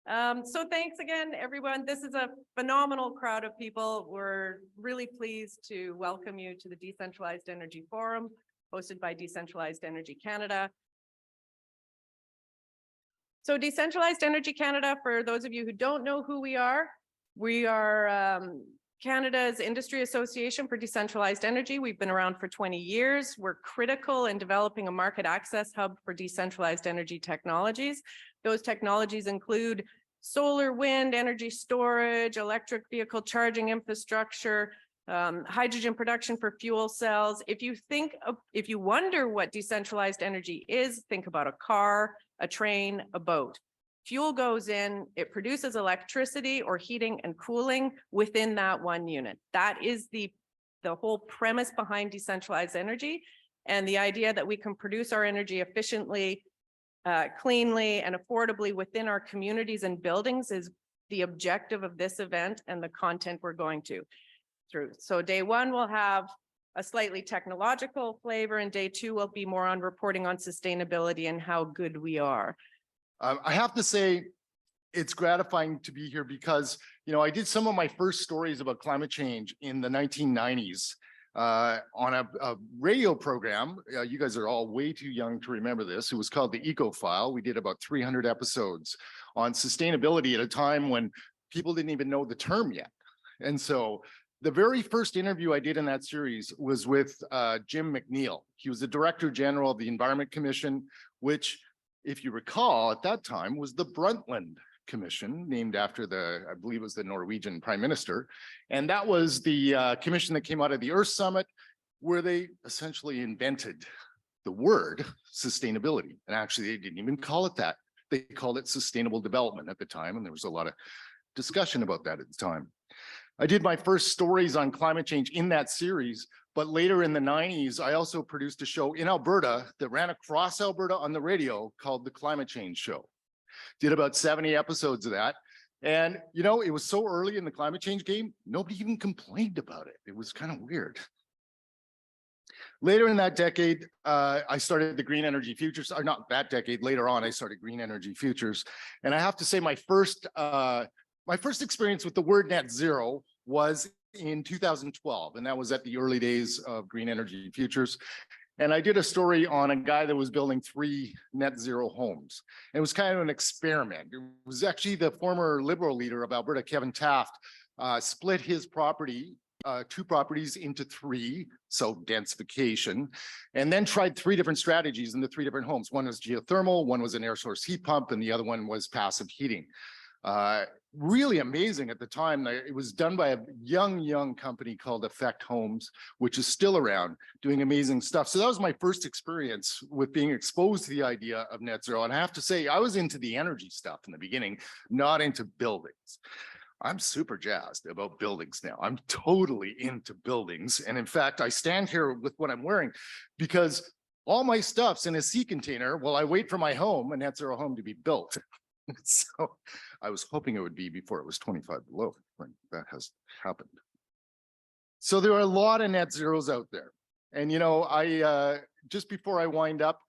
So thanks again, everyone. This is a phenomenal crowd of people. We're really pleased to welcome you to the Decentralized Energy Forum, hosted by Decentralized Energy Canada. So Decentralized Energy Canada, for those of you who don't know who we are Canada's Industry Association for Decentralized Energy. We've been around for 20 years. We're critical in developing a market access hub for decentralized energy technologies. Those technologies include solar, wind, energy storage, electric vehicle charging infrastructure, hydrogen production for fuel cells. If you wonder what decentralized energy is, think about a car, a train, a boat. Fuel goes in, it produces electricity or heating and cooling within that one unit. That is the whole premise behind decentralized energy. And the idea that we can produce our energy efficiently, cleanly, and affordably within our communities and buildings is the objective of this event and the content we're going through. So day one will have a slightly technological flavor, and day two will be more on reporting on sustainability and how good we are. I have to say, it's gratifying to be here because, I did some of my first stories about climate change in the 1990s on a radio program. You guys are all way too young to remember this. It was called the Eco File. We did about 300 episodes on sustainability at a time when people didn't even know the term yet. And so the very first interview I did in that series was with Jim McNeil. He was the Director General of the Environment Commission, which, if you recall, at that time was the Brundtland Commission, named after I believe it was the Norwegian Prime Minister. And that was the commission that came out of the Earth Summit, where they essentially invented the word sustainability. And actually, they didn't even call it that. They called it sustainable development at the time. And there was a lot of discussion about that at the time. I did my first stories on climate change in that series, but later in the 90s, I also produced a show in Alberta that ran across Alberta on the radio called The Climate Change Show. Did about 70 episodes of that. And, it was so early in the climate change game, nobody even complained about it. It was kind of weird. Later in that decade, I started the Green Energy Futures, or not that decade, later on, I started Green Energy Futures. And I have to say my first experience with the word net zero was in 2012, and that was at the early days of Green Energy Futures. And I did a story on a guy that was building 3 net zero homes. And it was kind of an experiment. It was actually the former Liberal leader of Alberta, Kevin Taft, split his property, 2 properties into 3, so densification, and then tried 3 different strategies in the 3 different homes. One was geothermal, one was an air source heat pump, and the other one was passive heating. Really amazing at the time. It was done by a young company called Effect Homes, which is still around doing amazing stuff. So that was my first experience with being exposed to the idea of net zero. And I have to say, I was into the energy stuff in the beginning, not into buildings. I'm super jazzed about buildings now. I'm totally into buildings. And in fact, I stand here with what I'm wearing because all my stuff's in a sea container while I wait for my home, a net zero home, to be built. So I was hoping it would be before it was 25 below when that has happened. So there are a lot of net zeros out there. And, I just before I wind up,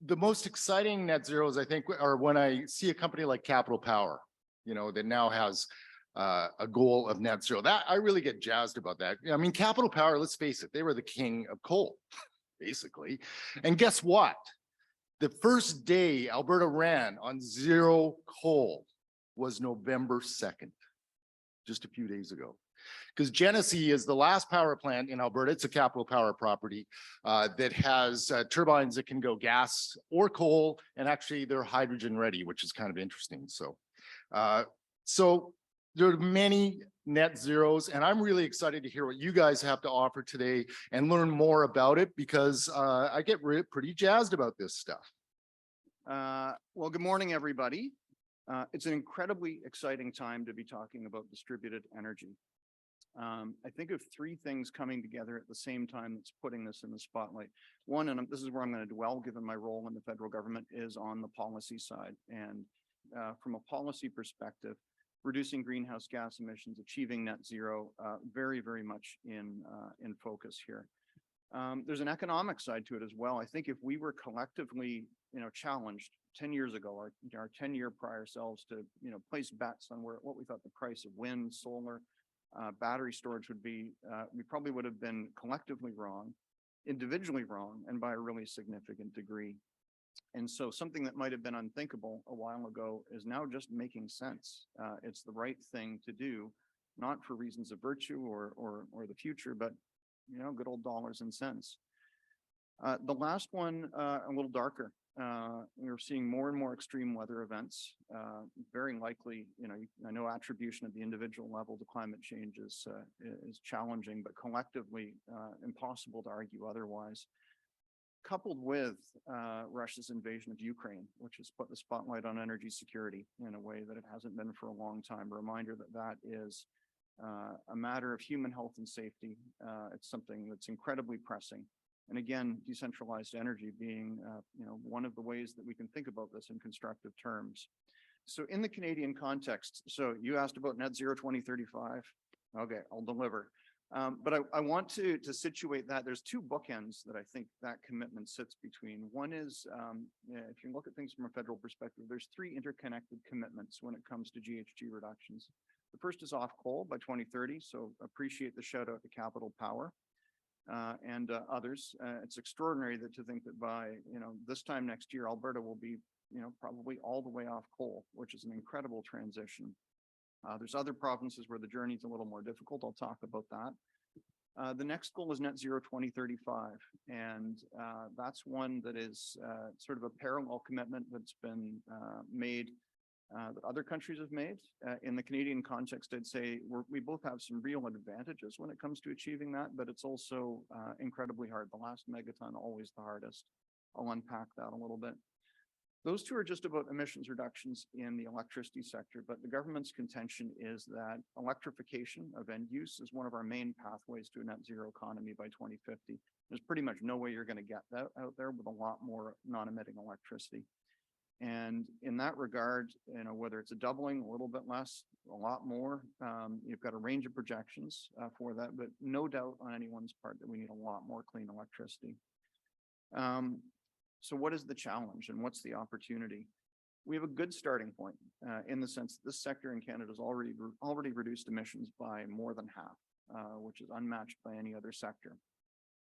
the most exciting net zeros, I think, are when I see a company like Capital Power, that now has a goal of net zero. That I really get jazzed about that. I mean, Capital Power, let's face it, they were the king of coal, basically. And guess what? The first day Alberta ran on zero coal was November 2nd, just a few days ago. Because Genesee is the last power plant in Alberta. It's a Capital Power property that has turbines that can go gas or coal, and actually they're hydrogen ready, which is kind of interesting. So there are many net zeros, and I'm really excited to hear what you guys have to offer today and learn more about it, because I get pretty jazzed about this stuff. Well, good morning, everybody. It's an incredibly exciting time to be talking about distributed energy. I think of 3 things coming together at the same time that's putting this in the spotlight. One, and this is where I'm going to dwell given my role in the federal government, is on the policy side. And from a policy perspective, reducing greenhouse gas emissions, achieving net zero, very, very much in focus here. There's an economic side to it as well. I think if we were collectively, challenged 10 years ago, our 10-year prior selves to, place bets on what we thought the price of wind, solar, battery storage would be, we probably would have been collectively wrong, individually wrong, and by a really significant degree. And so something that might have been unthinkable a while ago is now just making sense. It's the right thing to do, not for reasons of virtue or the future, but good old dollars and cents. The last one, a little darker. We're seeing more and more extreme weather events. Very likely, I know attribution at the individual level to climate change is challenging, but collectively impossible to argue otherwise. Coupled with Russia's invasion of Ukraine, which has put the spotlight on energy security in a way that it hasn't been for a long time. A reminder that that is a matter of human health and safety. It's something that's incredibly pressing. And again, decentralized energy being, one of the ways that we can think about this in constructive terms. So in the Canadian context, so you asked about net zero 2035. Okay, I'll deliver. But I want to situate that. There's two bookends that I think that commitment sits between. One is, if you look at things from a federal perspective, there's three interconnected commitments when it comes to GHG reductions. The first is off coal by 2030. So appreciate the shout out to Capital Power and others. It's extraordinary to think that by this time next year, Alberta will be probably all the way off coal, which is an incredible transition. There's other provinces where the journey is a little more difficult. I'll talk about that. The next goal is net zero 2035. And that's one that is sort of a parallel commitment that's been made that other countries have made. In the Canadian context, I'd say we both have some real advantages when it comes to achieving that, but it's also incredibly hard. The last megaton, always the hardest. I'll unpack that a little bit. Those two are just about emissions reductions in the electricity sector, but the government's contention is that electrification of end use is one of our main pathways to a net zero economy by 2050. There's pretty much no way you're going to get that out there with a lot more non-emitting electricity. And in that regard, whether it's a doubling, a little bit less, a lot more, you've got a range of projections for that, but no doubt on anyone's part that we need a lot more clean electricity. So what is the challenge and what's the opportunity? We have a good starting point in the sense that this sector in Canada has already reduced emissions by more than half, which is unmatched by any other sector.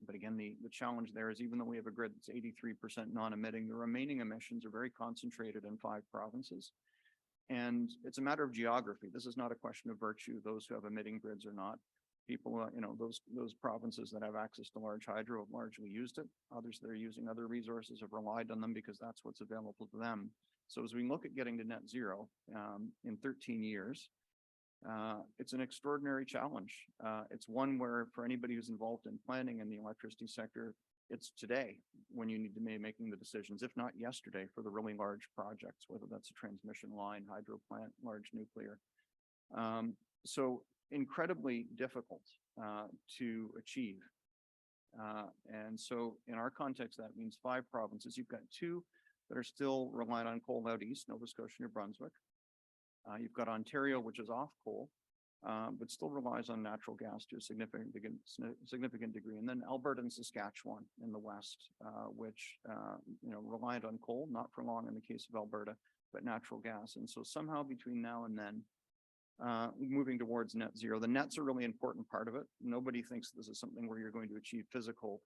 But again, the challenge there is even though we have a grid that's 83% non-emitting, the remaining emissions are very concentrated in 5 provinces. And it's a matter of geography. This is not a question of virtue, those who have emitting grids or not. People, those provinces that have access to large hydro have largely used it. Others that are using other resources have relied on them because that's what's available to them. So as we look at getting to net zero in 13 years, it's an extraordinary challenge. It's one where for anybody who's involved in planning in the electricity sector, it's today when you need to be making the decisions, if not yesterday, for the really large projects, whether that's a transmission line, hydro plant, large nuclear. So incredibly difficult to achieve. And so in our context, that means 5 provinces. You've got 2 that are still relying on coal out east, Nova Scotia, New Brunswick. You've got Ontario, which is off coal, but still relies on natural gas to a significant degree. And then Alberta and Saskatchewan in the west, which relied on coal, not for long in the case of Alberta, but natural gas. And so somehow between now and then, moving towards net zero. The net's a really important part of it. Nobody thinks this is something where you're going to achieve physical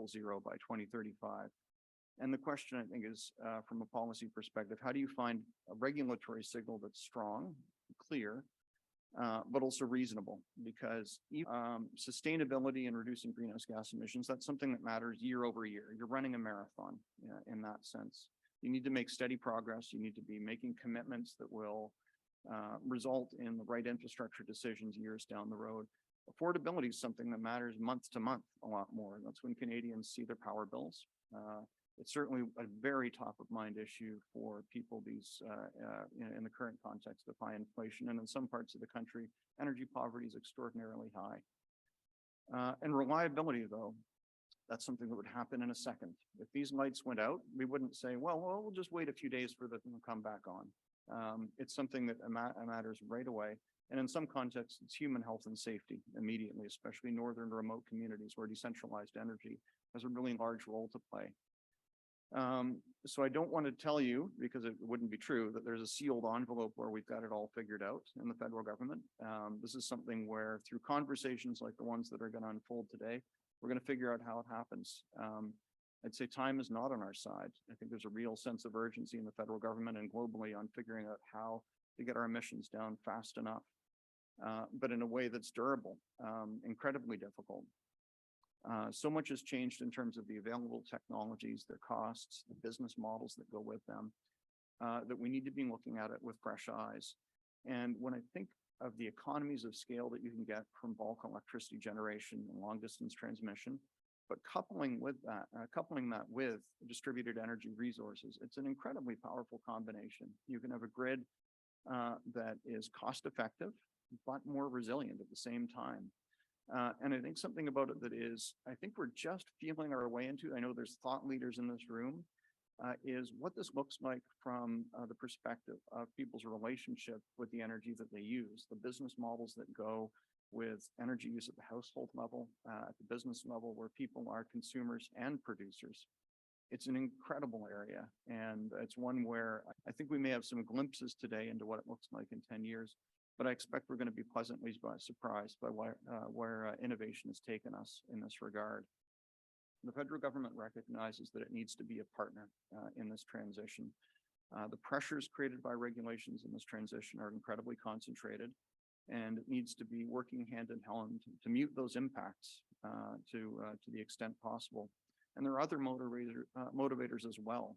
zero by 2035. And the question, I think, is from a policy perspective, how do you find a regulatory signal that's strong, clear, but also reasonable? Because sustainability and reducing greenhouse gas emissions, that's something that matters year over year. You're running a marathon in that sense. You need to make steady progress. You need to be making commitments that will result in the right infrastructure decisions years down the road. Affordability is something that matters month to month a lot more. That's when Canadians see their power bills. It's certainly a very top of mind issue for people in the current context of high inflation. And in some parts of the country, energy poverty is extraordinarily high. And reliability, though, that's something that would happen in a second. If these lights went out, we wouldn't say, well, we'll just wait a few days for them to come back on. It's something that matters right away. And in some contexts, it's human health and safety immediately, especially northern remote communities where decentralized energy has a really large role to play. So I don't want to tell you, because it wouldn't be true, that there's a sealed envelope where we've got it all figured out in the federal government. This is something where through conversations like the ones that are going to unfold today, we're going to figure out how it happens. I'd say time is not on our side. I think there's a real sense of urgency in the federal government and globally on figuring out how to get our emissions down fast enough, but in a way that's durable, incredibly difficult. So much has changed in terms of the available technologies, their costs, the business models that go with them, that we need to be looking at it with fresh eyes. And when I think of the economies of scale that you can get from bulk electricity generation and long distance transmission, but coupling that with distributed energy resources, it's an incredibly powerful combination. You can have a grid that is cost effective, but more resilient at the same time. And I think something about it that is, I think we're just feeling our way into, I know there's thought leaders in this room, is what this looks like from the perspective of people's relationship with the energy that they use, the business models that go with energy use at the household level, at the business level, where people are consumers and producers. It's an incredible area, and it's one where I think we may have some glimpses today into what it looks like in 10 years, but I expect we're going to be pleasantly surprised by where innovation has taken us in this regard. The federal government recognizes that it needs to be a partner in this transition. The pressures created by regulations in this transition are incredibly concentrated, and it needs to be working hand in hand to mute those impacts to the extent possible. And there are other motivators as well,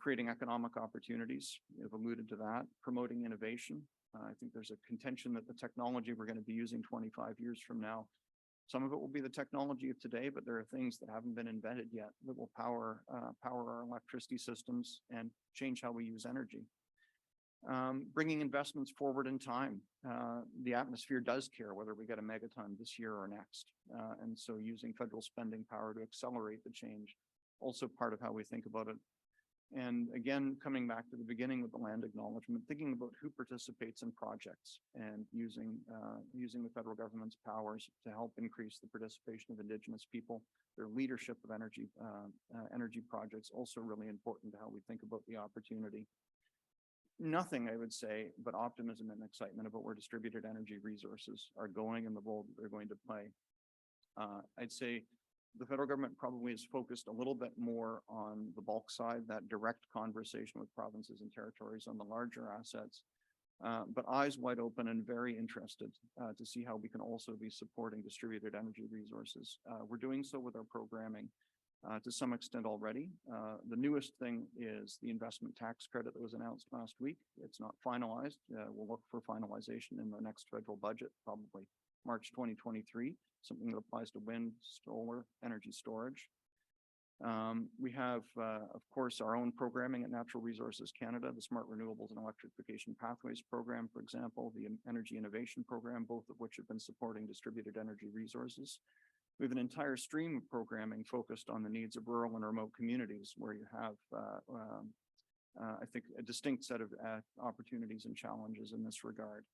creating economic opportunities. You've alluded to that, promoting innovation. I think there's a contention that the technology we're going to be using 25 years from now, some of it will be the technology of today, but there are things that haven't been invented yet that will power our electricity systems and change how we use energy. Bringing investments forward in time. The atmosphere does care whether we get a megaton this year or next. And so using federal spending power to accelerate the change, also part of how we think about it. And again, coming back to the beginning with the land acknowledgement, thinking about who participates in projects and using the federal government's powers to help increase the participation of Indigenous people, their leadership of energy projects, also really important to how we think about the opportunity. Nothing, I would say, but optimism and excitement about where distributed energy resources are going and the role that they're going to play. I'd say the federal government probably is focused a little bit more on the bulk side, that direct conversation with provinces and territories on the larger assets, but eyes wide open and very interested to see how we can also be supporting distributed energy resources. We're doing so with our programming to some extent already. The newest thing is the investment tax credit that was announced last week. It's not finalized. We'll look for finalization in the next federal budget, probably March 2023, something that applies to wind, solar, energy storage. We have, of course, our own programming at Natural Resources Canada, the Smart Renewables and Electrification Pathways Program, for example, the Energy Innovation Program, both of which have been supporting distributed energy resources. We have an entire stream of programming focused on the needs of rural and remote communities where you have, I think, a distinct set of opportunities and challenges in this regard.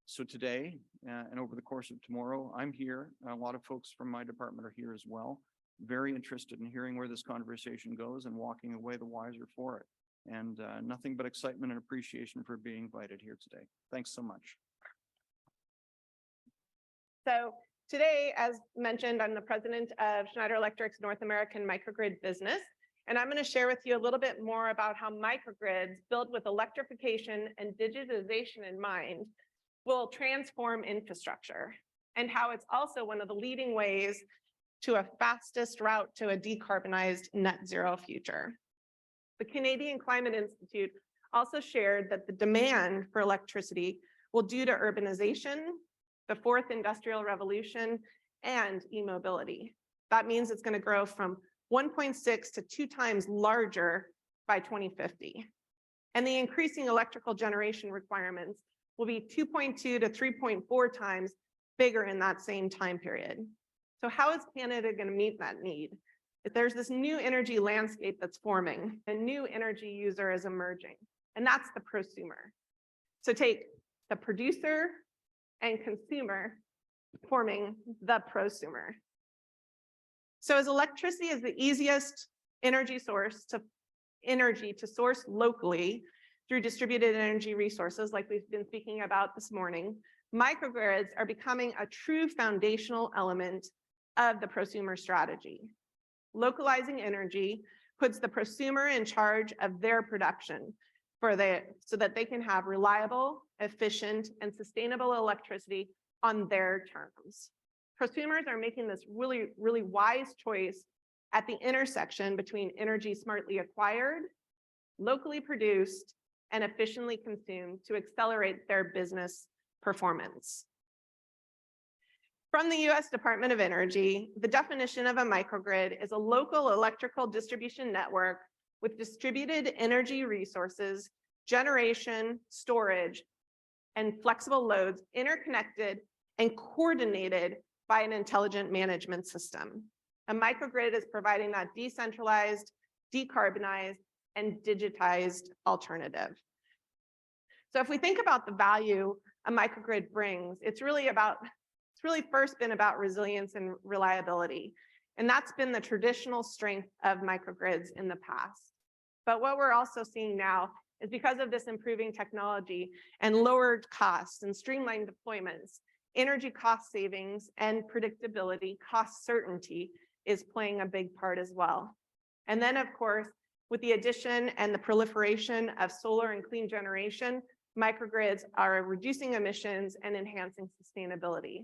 So today and over the course of tomorrow, I'm here. A lot of folks from my department are here as well. Very interested in hearing where this conversation goes and walking away the wiser for it. And nothing but excitement and appreciation for being invited here today. Thanks so much. So today, as mentioned, I'm the president of Schneider Electric's North American microgrid business, and I'm going to share with you a little bit more about how microgrids built with electrification and digitization in mind will transform infrastructure, and how it's also one of the leading ways to a fastest route to a decarbonized net zero future. The Canadian Climate Institute also shared that the demand for electricity will due to urbanization, the fourth industrial revolution, and e-mobility. That means it's going to grow from 1.6 to 2 times larger by 2050. And the increasing electrical generation requirements will be 2.2 to 3.4 times bigger in that same time period. So how is Canada going to meet that need? If there's this new energy landscape that's forming, a new energy user is emerging, and that's the prosumer. So take the producer and consumer forming the prosumer. So as electricity is the easiest energy to source locally through distributed energy resources, like we've been speaking about this morning, microgrids are becoming a true foundational element of the prosumer strategy. Localizing energy puts the prosumer in charge of their production so that they can have reliable, efficient, and sustainable electricity on their terms. Prosumers are making this really, really wise choice at the intersection between energy smartly acquired, locally produced, and efficiently consumed to accelerate their business performance. From the US Department of Energy, the definition of a microgrid is a local electrical distribution network with distributed energy resources, generation, storage, and flexible loads interconnected and coordinated by an intelligent management system. A microgrid is providing that decentralized, decarbonized, and digitized alternative. So if we think about the value a microgrid brings, it's really first been about resilience and reliability. And that's been the traditional strength of microgrids in the past. But what we're also seeing now is because of this improving technology and lowered costs and streamlined deployments, energy cost savings and predictability, cost certainty is playing a big part as well. And then, of course, with the addition and the proliferation of solar and clean generation, microgrids are reducing emissions and enhancing sustainability.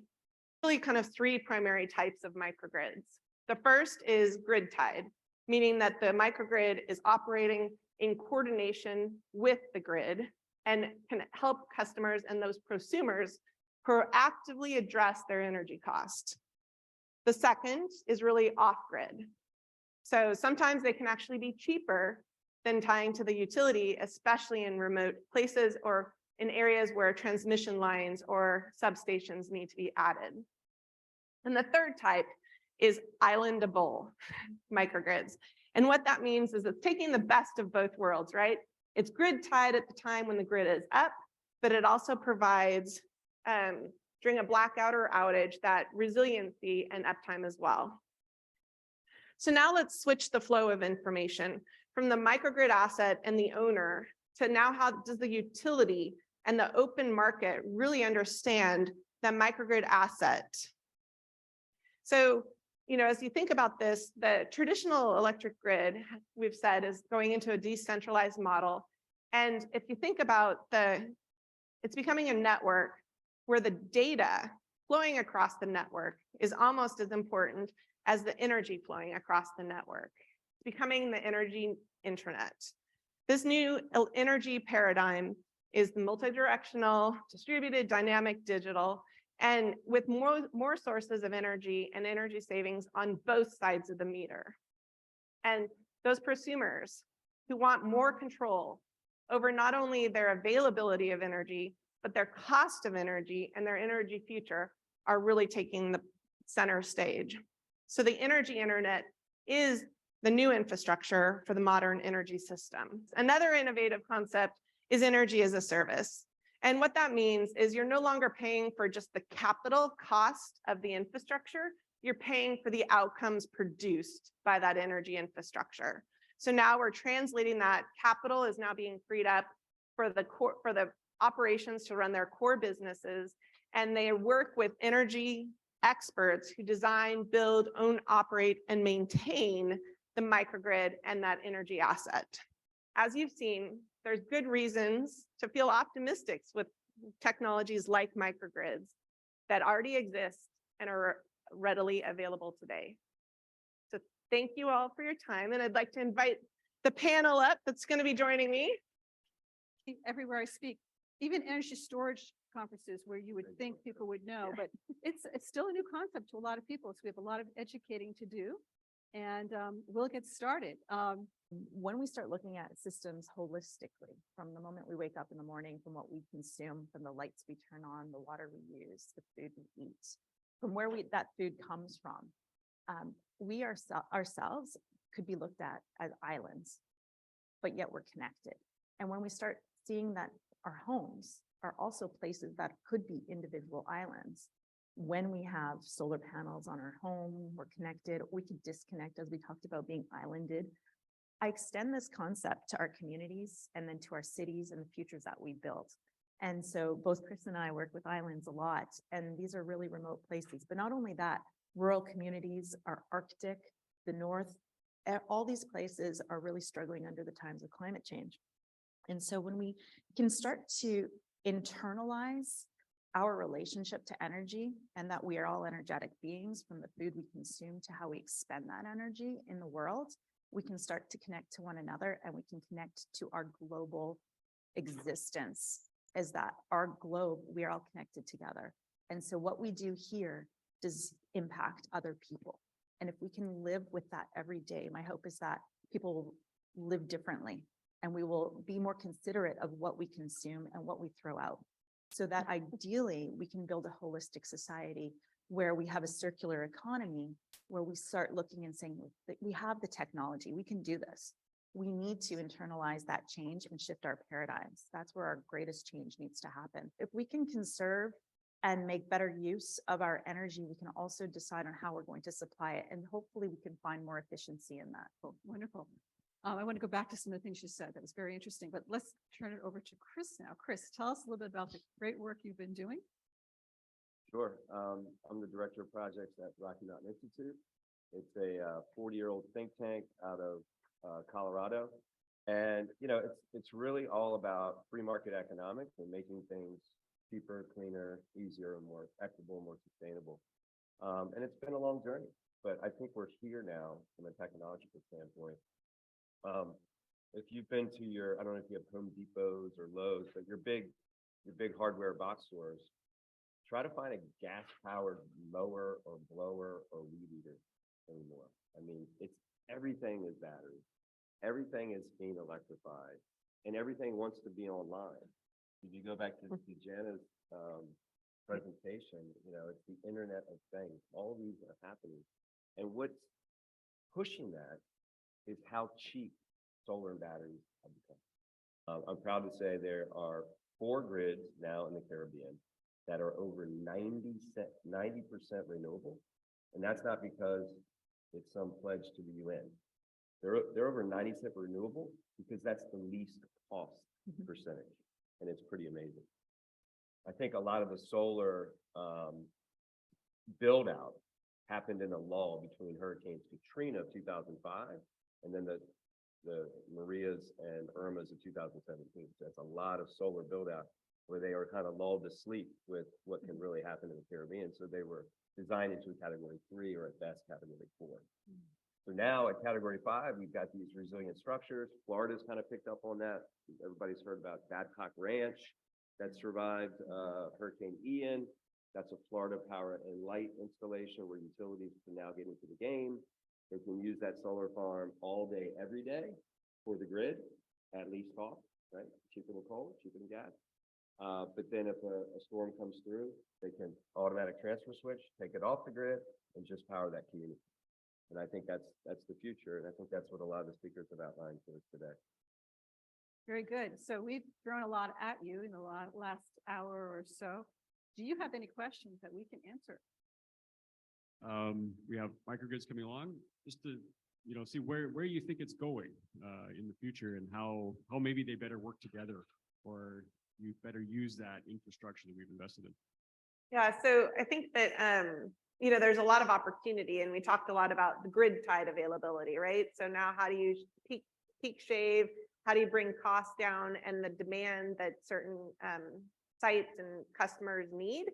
Really kind of three primary types of microgrids. The first is grid tied, meaning that the microgrid is operating in coordination with the grid and can help customers and those prosumers proactively address their energy cost. The second is really off-grid. So sometimes they can actually be cheaper than tying to the utility, especially in remote places or in areas where transmission lines or substations need to be added. And the third type is islandable microgrids. And what that means is it's taking the best of both worlds, right? It's grid tied at the time when the grid is up, but it also provides during a blackout or outage that resiliency and uptime as well. So now let's switch the flow of information from the microgrid asset and the owner to now how does the utility and the open market really understand that microgrid asset. So, as you think about this, the traditional electric grid, we've said, is going into a decentralized model. And if you think about it's becoming a network where the data flowing across the network is almost as important as the energy flowing across the network. It's becoming the energy intranet. This new energy paradigm is multi-directional, distributed, dynamic, digital, and with more sources of energy and energy savings on both sides of the meter. And those prosumers who want more control over not only their availability of energy, but their cost of energy and their energy future are really taking the center stage. So the energy internet is the new infrastructure for the modern energy system. Another innovative concept is energy as a service. And what that means is you're no longer paying for just the capital cost of the infrastructure, you're paying for the outcomes produced by that energy infrastructure. So now we're translating that capital is now being freed up for the operations to run their core businesses, and they work with energy experts who design, build, own, operate, and maintain the microgrid and that energy asset. As you've seen, there's good reasons to feel optimistic with technologies like microgrids that already exist and are readily available today. So thank you all for your time, and I'd like to invite the panel up that's going to be joining me. Everywhere I speak, even energy storage conferences where you would think people would know, but it's still a new concept to a lot of people. So we have a lot of educating to do, and we'll get started. When we start looking at systems holistically, from the moment we wake up in the morning, from what we consume, from the lights we turn on, the water we use, the food we eat, from where that food comes from, we ourselves could be looked at as islands, but yet we're connected. And when we start seeing that our homes are also places that could be individual islands, when we have solar panels on our home, we're connected, we can disconnect, as we talked about being islanded. I extend this concept to our communities and then to our cities and the futures that we build. And so both Chris and I work with islands a lot, and these are really remote places. But not only that, rural communities, our Arctic, the North, all these places are really struggling under the times of climate change. And so when we can start to internalize our relationship to energy and that we are all energetic beings, from the food we consume to how we expend that energy in the world, we can start to connect to one another, and we can connect to our global existence, as that our globe, we are all connected together. And so what we do here does impact other people. And if we can live with that every day, my hope is that people will live differently, and we will be more considerate of what we consume and what we throw out, so that ideally we can build a holistic society where we have a circular economy, where we start looking and saying that we have the technology, we can do this. We need to internalize that change and shift our paradigms. That's where our greatest change needs to happen. If we can conserve and make better use of our energy, we can also decide on how we're going to supply it. And hopefully we can find more efficiency in that. Oh, wonderful. I want to go back to some of the things you said. That was very interesting, but let's turn it over to Chris now. Chris, tell us a little bit about the great work you've been doing. Sure. I'm the director of projects at Rocky Mountain Institute. It's a 40-year-old think tank out of Colorado. And, you know, it's really all about free market economics and making things cheaper, cleaner, easier, and more equitable, more sustainable. And it's been a long journey, but I think we're here now from a technological standpoint. If you've been to I don't know if you have Home Depots or Lowe's, but your big hardware box stores, try to find a gas-powered mower or blower or weed eater anymore. I mean, everything is battery. Everything is being electrified, and everything wants to be online. If you go back to Jana's presentation, you know, it's the Internet of Things. All of these are happening. And what's pushing that is how cheap solar and batteries have become. I'm proud to say there are 4 grids now in the Caribbean that are over 90% renewable. And that's not because it's some pledge to the UN. They're over 90% renewable because that's the least cost percentage. And it's pretty amazing. I think a lot of the solar build out happened in a lull between Hurricanes Katrina of 2005 and then the Marias and Irmas of 2017. So that's a lot of solar build out where they were kind of lulled to sleep with what can really happen in the Caribbean. So they were designed into a category 3 or at best category 4. So now at category 5, we've got these resilient structures. Florida's kind of picked up on that. Everybody's heard about Babcock Ranch that survived Hurricane Ian. That's a Florida Power and Light installation where utilities can now get into the game. They can use that solar farm all day, every day for the grid at least cost, right? Cheaper than coal, cheaper than gas. But then if a storm comes through, they can automatic transfer switch, take it off the grid, and just power that community. And I think that's the future. And I think that's what a lot of the speakers have outlined for us today. Very good. So we've thrown a lot at you in the last hour or so. Do you have any questions that we can answer? We have microgrids coming along, just to see where you think it's going in the future, and how maybe they better work together, or you better use that infrastructure that we've invested in. Yeah, so I think that there's a lot of opportunity, and we talked a lot about the grid tied availability, right? So now how do you peak shave? How do you bring costs down and the demand that certain sites and customers need,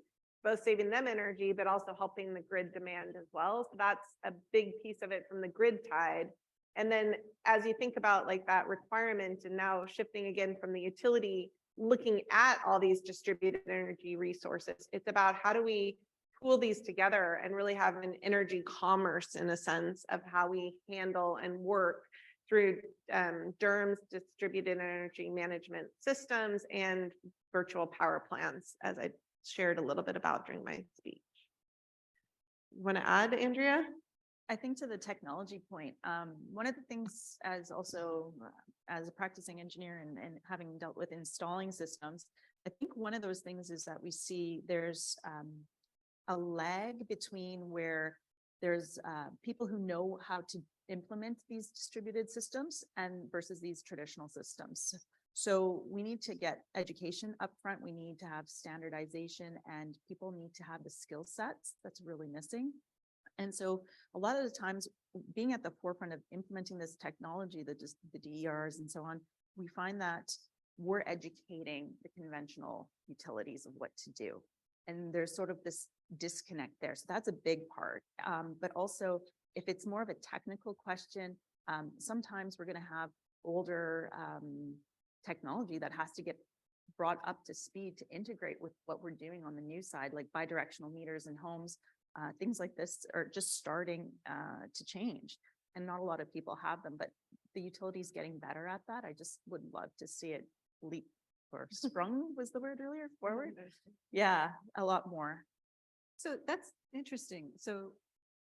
both saving them energy, but also helping the grid demand as well. So that's a big piece of it from the grid tide. And then as you think about like that requirement, and now shifting again from the utility, looking at all these distributed energy resources, it's about how do we pool these together and really have an energy commerce in a sense of how we handle and work through DERMS, distributed energy management systems, and virtual power plants, as I shared a little bit about during my speech. You want to add, Andrea? I think to the technology point, one of the things as a practicing engineer and having dealt with installing systems, I think one of those things is that we see there's a lag between where there's people who know how to implement these distributed systems and versus these traditional systems. So we need to get education upfront. We need to have standardization, and people need to have the skill sets that's really missing. And so a lot of the times being at the forefront of implementing this technology, the DERs and so on, we find that we're educating the conventional utilities of what to do. And there's sort of this disconnect there. So that's a big part. But also if it's more of a technical question, sometimes we're going to have older technology that has to get brought up to speed to integrate with what we're doing on the new side, like bidirectional meters in homes. Things like this are just starting to change, and not a lot of people have them, but the utility's getting better at that. I just would love to see it leap or sprung was the word earlier, forward. Yeah, a lot more. So that's interesting. So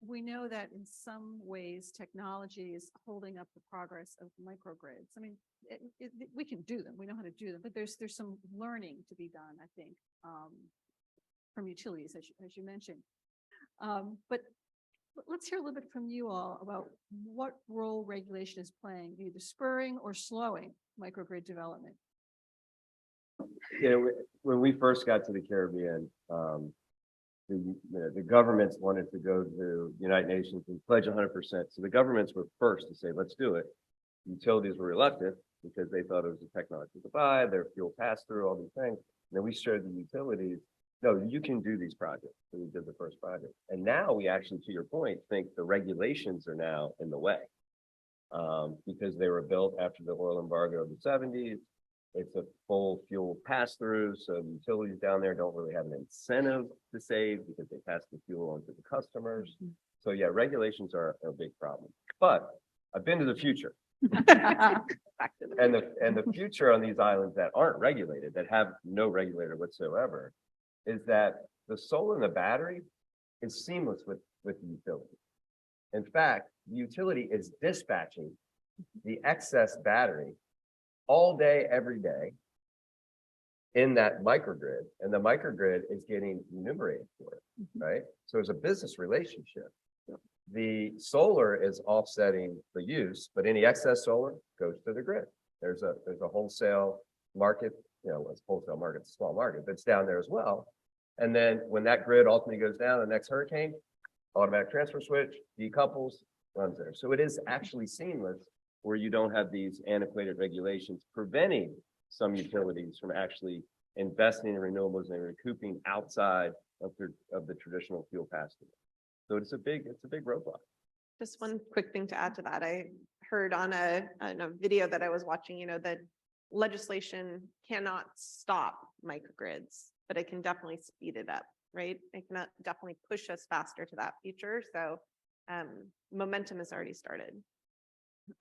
we know that in some ways technology is holding up the progress of microgrids. I mean, we can do them. We know how to do them, but there's some learning to be done, I think, from utilities, as you mentioned. But let's hear a little bit from you all about what role regulation is playing, either spurring or slowing microgrid development. When we first got to the Caribbean, the governments wanted to go to the United Nations and pledge 100%. So the governments were first to say, let's do it. Utilities were reluctant because they thought it was a technology to buy, their fuel pass through, all these things. And then we showed the utilities, no, you can do these projects. So we did the first project. And now we actually, to your point, think the regulations are now in the way because they were built after the oil embargo of the 70s. It's a full fuel pass through. So the utilities down there don't really have an incentive to save because they pass the fuel on to the customers. So yeah, regulations are a big problem. But I've been to the future. And the future on these islands that aren't regulated, that have no regulator whatsoever, is that the solar and the battery is seamless with the utility. In fact, the utility is dispatching the excess battery all day, every day in that microgrid, and the microgrid is getting remunerated for it, right? So there's a business relationship. The solar is offsetting the use, but any excess solar goes to the grid. There's a wholesale market, it's wholesale market, it's a small market, but it's down there as well. And then when that grid ultimately goes down, the next hurricane, automatic transfer switch, decouples, runs there. So it is actually seamless, where you don't have these antiquated regulations preventing some utilities from actually investing in renewables and recouping outside of the traditional fuel pass-through. So it's a big roadblock. Just one quick thing to add to that. I heard on a video that I was watching, that legislation cannot stop microgrids, but it can definitely speed it up, right? It can definitely push us faster to that future. So momentum has already started.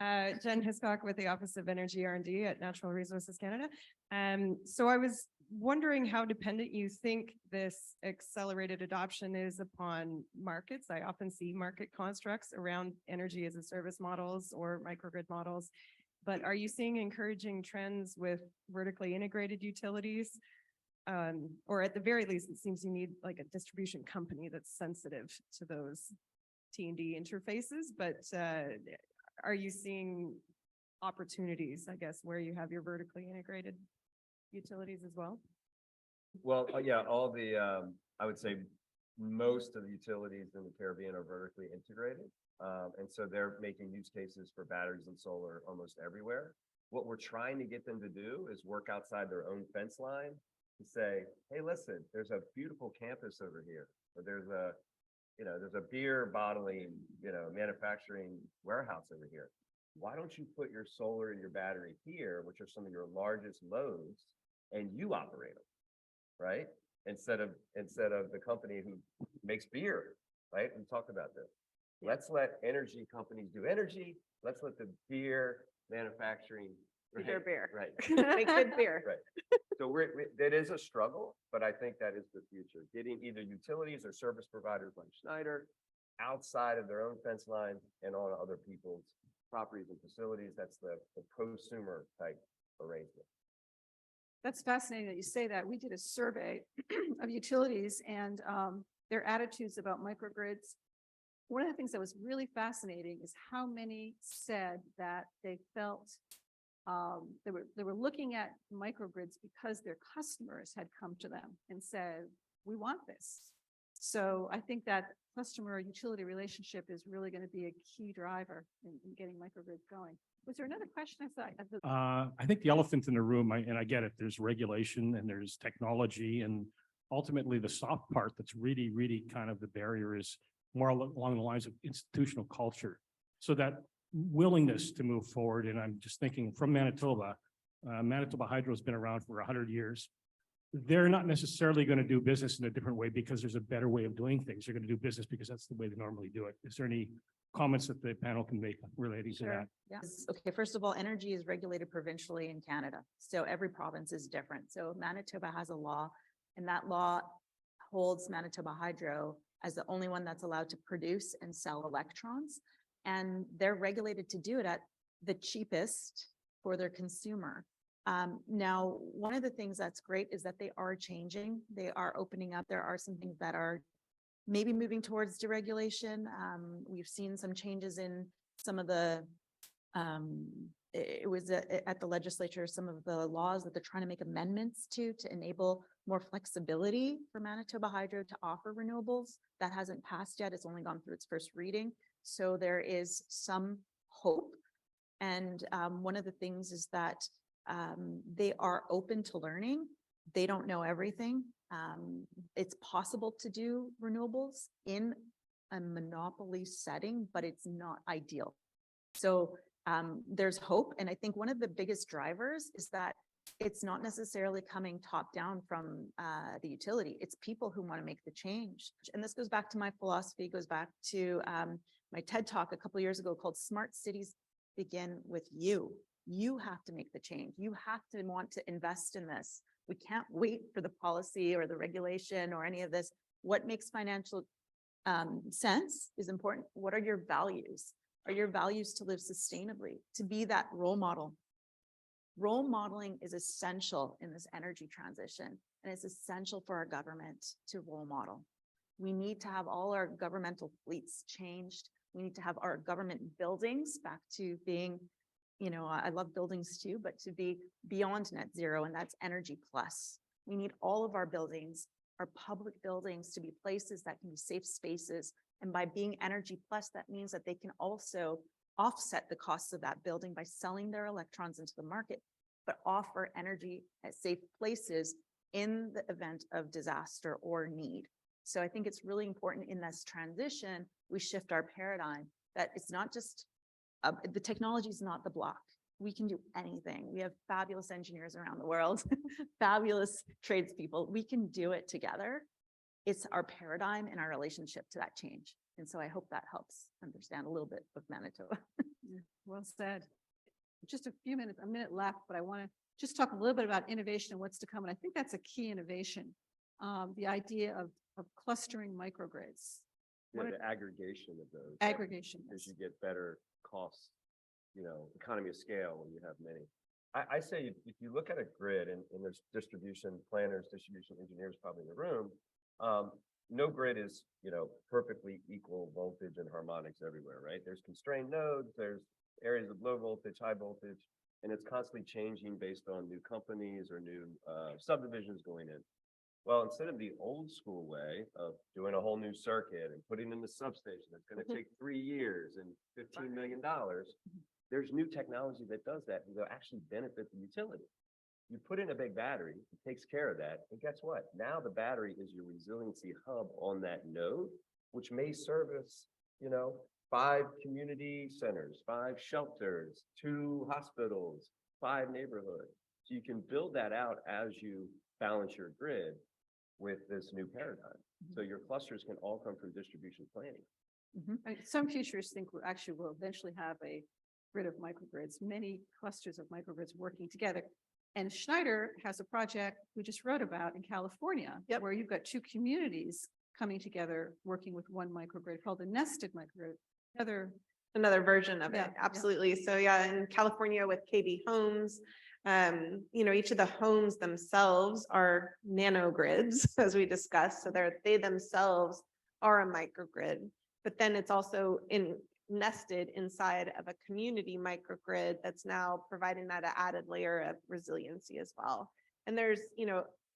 Jen Hiscock with the Office of Energy R&D at Natural Resources Canada. So I was wondering how dependent you think this accelerated adoption is upon markets. I often see market constructs around energy as a service models or microgrid models, but are you seeing encouraging trends with vertically integrated utilities? Or at the very least, it seems you need like a distribution company that's sensitive to those T&D interfaces, but are you seeing opportunities, I guess, where you have your vertically integrated utilities as well? Well, yeah, all the, I would say most of the utilities in the Caribbean are vertically integrated. And so they're making use cases for batteries and solar almost everywhere. What we're trying to get them to do is work outside their own fence line to say, hey, listen, there's a beautiful campus over here, or there's a beer bottling, manufacturing warehouse over here. Why don't you put your solar and your battery here, which are some of your largest loads, and you operate them, right? Instead of the company who makes beer, right? We talked about this. Let's let energy companies do energy. Let's let the beer manufacturing Do their beer. Right. Make good beer. Right. So that is a struggle, but I think that is the future. Getting either utilities or service providers like Schneider outside of their own fence line and on other people's properties and facilities. That's the prosumer type arrangement. That's fascinating that you say that. We did a survey of utilities, and their attitudes about microgrids. One of the things that was really fascinating is how many said that they felt they were looking at microgrids because their customers had come to them and said, we want this. So I think that customer utility relationship is really going to be a key driver in getting microgrids going. Was there another question? I think the elephant in the room, and I get it, there's regulation and there's technology, and ultimately the soft part that's really, really kind of the barrier is more along the lines of institutional culture. So that willingness to move forward, and I'm just thinking from Manitoba, Manitoba Hydro has been around for 100 years. They're not necessarily going to do business in a different way because there's a better way of doing things. They're going to do business because that's the way they normally do it. Is there any comments that the panel can make relating to that? Yes. Okay. First of all, energy is regulated provincially in Canada. So every province is different. So Manitoba has a law, and that law holds Manitoba Hydro as the only one that's allowed to produce and sell electrons. And they're regulated to do it at the cheapest for their consumer. Now, one of the things that's great is that they are changing. They are opening up. There are some things that are maybe moving towards deregulation. We've seen some changes in some of the, it was at the legislature, some of the laws that they're trying to make amendments to enable more flexibility for Manitoba Hydro to offer renewables. That hasn't passed yet. It's only gone through its first reading. So there is some hope. And one of the things is that they are open to learning. They don't know everything. It's possible to do renewables in a monopoly setting, but it's not ideal. So there's hope. And I think one of the biggest drivers is that it's not necessarily coming top down from the utility. It's people who want to make the change. And this goes back to my philosophy, goes back to my TED Talk a couple of years ago called Smart Cities Begin with You. You have to make the change. You have to want to invest in this. We can't wait for the policy or the regulation or any of this. What makes financial sense is important. What are your values? Are your values to live sustainably, to be that role model? Role modeling is essential in this energy transition, and it's essential for our government to role model. We need to have all our governmental fleets changed. We need to have our government buildings back to being, you know, I love buildings too, but to be beyond net zero, and that's energy plus. We need all of our buildings, our public buildings, to be places that can be safe spaces. And by being energy plus, that means that they can also offset the costs of that building by selling their electrons into the market, but offer energy at safe places in the event of disaster or need. So I think it's really important in this transition, we shift our paradigm, that it's not just, the technology is not the block. We can do anything. We have fabulous engineers around the world, fabulous tradespeople. We can do it together. It's our paradigm and our relationship to that change. And so I hope that helps understand a little bit of Manitoba. Well said. Just a minute left, but I want to just talk a little bit about innovation and what's to come. And I think that's a key innovation. The idea of clustering microgrids. Yeah, the aggregation of those. Aggregation. Because you get better costs, you know, economy of scale when you have many. I say if you look at a grid, and there's distribution planners, distribution engineers probably in the room, no grid is, you know, perfectly equal voltage and harmonics everywhere, right? There's constrained nodes, there's areas of low voltage, high voltage, and it's constantly changing based on new companies or new subdivisions going in. Well, instead of the old school way of doing a whole new circuit and putting in the substation, that's going to take 3 years and $15 million, there's new technology that does that and will actually benefit the utility. You put in a big battery, it takes care of that. And guess what? Now the battery is your resiliency hub on that node, which may service, you know, 5 community centers, 5 shelters, 2 hospitals, 5 neighborhoods. So you can build that out as you balance your grid with this new paradigm. So your clusters can all come from distribution planning. Some futurists think we'll eventually have a grid of microgrids, many clusters of microgrids working together. And Schneider has a project we just wrote about in California, where you've got 2 communities coming together, working with one microgrid called the nested microgrid. Another Another version of it. Yeah, Absolutely. So yeah, in California with KB Homes, Each of the homes themselves are nanogrids, as we discussed. So they themselves are a microgrid, but then it's also nested inside of a community microgrid that's now providing that added layer of resiliency as well. And there's,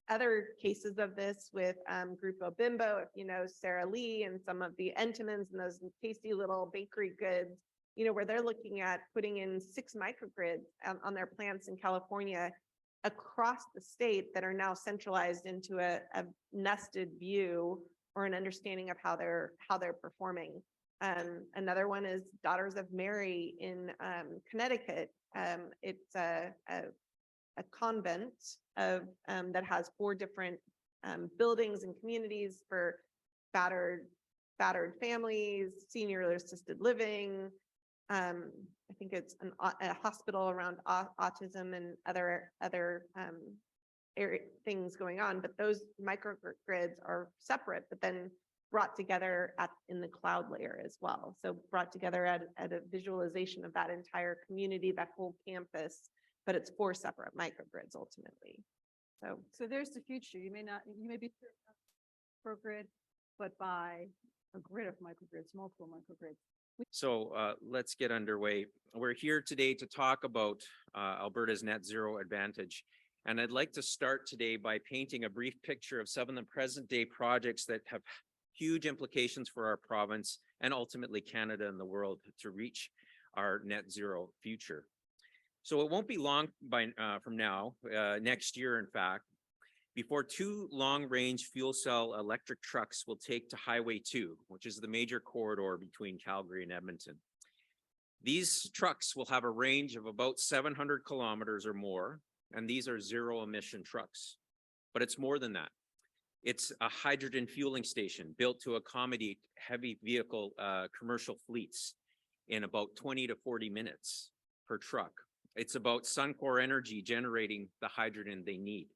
other cases of this with Grupo Bimbo, if you know Sarah Lee and some of the Entenmann's and those tasty little bakery goods, where they're looking at putting in 6 microgrids on their plants in California across the state that are now centralized into a nested view or an understanding of how they're performing. Another one is Daughters of Mary in Connecticut. It's a convent of that has 4 different buildings and communities for battered families, senior assisted living. I think it's a hospital around autism and other things going on. But those microgrids are separate, but then brought together in the cloud layer as well. So brought together at a visualization of that entire community, that whole campus, but it's 4 separate microgrids ultimately. So there's the future. You may be microgrid, but by a grid of microgrids, multiple microgrids. So let's get underway. We're here today to talk about Alberta's net zero advantage. And I'd like to start today by painting a brief picture of some of the present day projects that have huge implications for our province and ultimately Canada and the world to reach our net zero future. So it won't be long from now, next year in fact, before 2 long-range fuel cell electric trucks will take to Highway 2, which is the major corridor between Calgary and Edmonton. These trucks will have a range of about 700 kilometers or more, and these are zero-emission trucks. But it's more than that. It's a hydrogen fueling station built to accommodate heavy vehicle commercial fleets in about 20 to 40 minutes per truck. It's about Suncor Energy generating the hydrogen they need.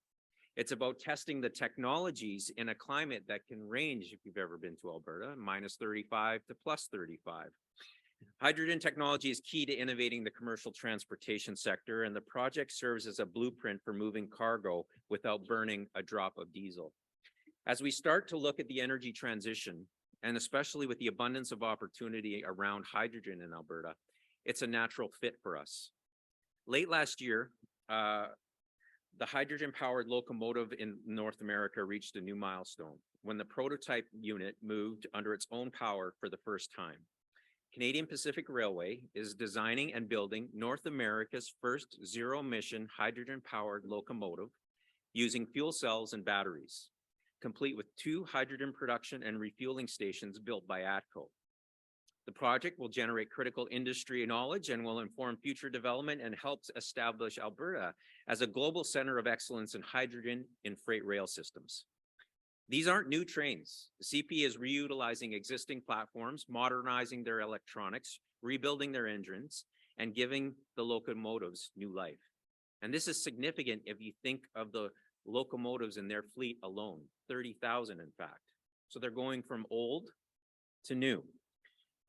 It's about testing the technologies in a climate that can range, if you've ever been to Alberta, -35 to +35. Hydrogen technology is key to innovating the commercial transportation sector, and the project serves as a blueprint for moving cargo without burning a drop of diesel. As we start to look at the energy transition, and especially with the abundance of opportunity around hydrogen in Alberta, it's a natural fit for us. Late last year, the hydrogen-powered locomotive in North America reached a new milestone when the prototype unit moved under its own power for the first time. Canadian Pacific Railway is designing and building North America's first zero-emission hydrogen-powered locomotive using fuel cells and batteries, complete with 2 hydrogen production and refueling stations built by ATCO. The project will generate critical industry knowledge and will inform future development and helps establish Alberta as a global center of excellence in hydrogen in freight rail systems. These aren't new trains. The CP is reutilizing existing platforms, modernizing their electronics, rebuilding their engines, and giving the locomotives new life. And this is significant if you think of the locomotives in their fleet alone, 30,000 in fact. So they're going from old to new.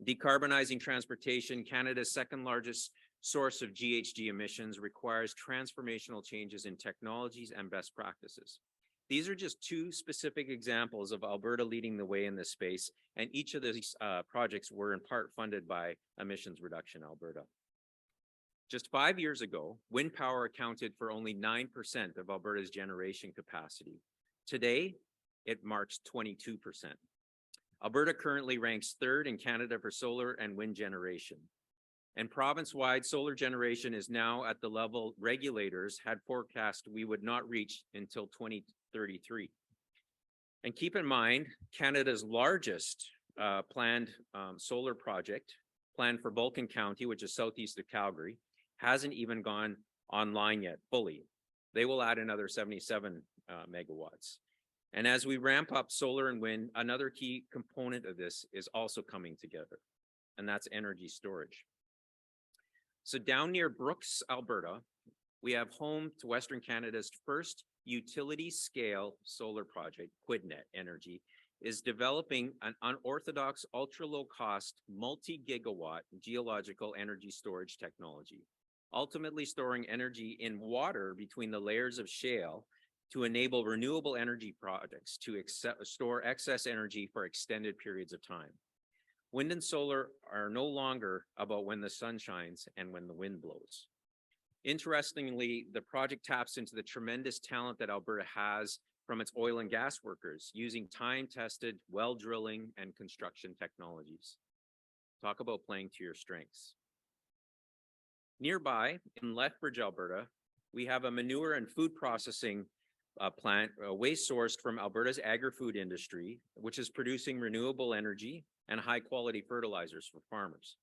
Decarbonizing transportation, Canada's 2nd largest source of GHG emissions, requires transformational changes in technologies and best practices. These are just 2 specific examples of Alberta leading the way in this space, and each of these projects were in part funded by Emissions Reduction Alberta. Just 5 years ago, wind power accounted for only 9% of Alberta's generation capacity. Today, it marks 22%. Alberta currently ranks 3rd in Canada for solar and wind generation. And province-wide solar generation is now at the level regulators had forecast we would not reach until 2033. And keep in mind, Canada's largest planned solar project, planned for Vulcan County, which is southeast of Calgary, hasn't even gone online yet fully. They will add another 77 megawatts. And as we ramp up solar and wind, another key component of this is also coming together, and that's energy storage. So down near Brooks, Alberta, we have home to Western Canada's first utility-scale solar project, QuidNet Energy, is developing an unorthodox, ultra-low-cost, multi-gigawatt geological energy storage technology. ultimately storing energy in water between the layers of shale to enable renewable energy projects to store excess energy for extended periods of time. Wind and solar are no longer about when the sun shines and when the wind blows. Interestingly, the project taps into the tremendous talent that Alberta has from its oil and gas workers using time-tested well drilling and construction technologies. Talk about playing to your strengths. Nearby in Lethbridge, Alberta, we have a manure and food processing plant, waste sourced from Alberta's agri-food industry, which is producing renewable energy and high-quality fertilizers for farmers.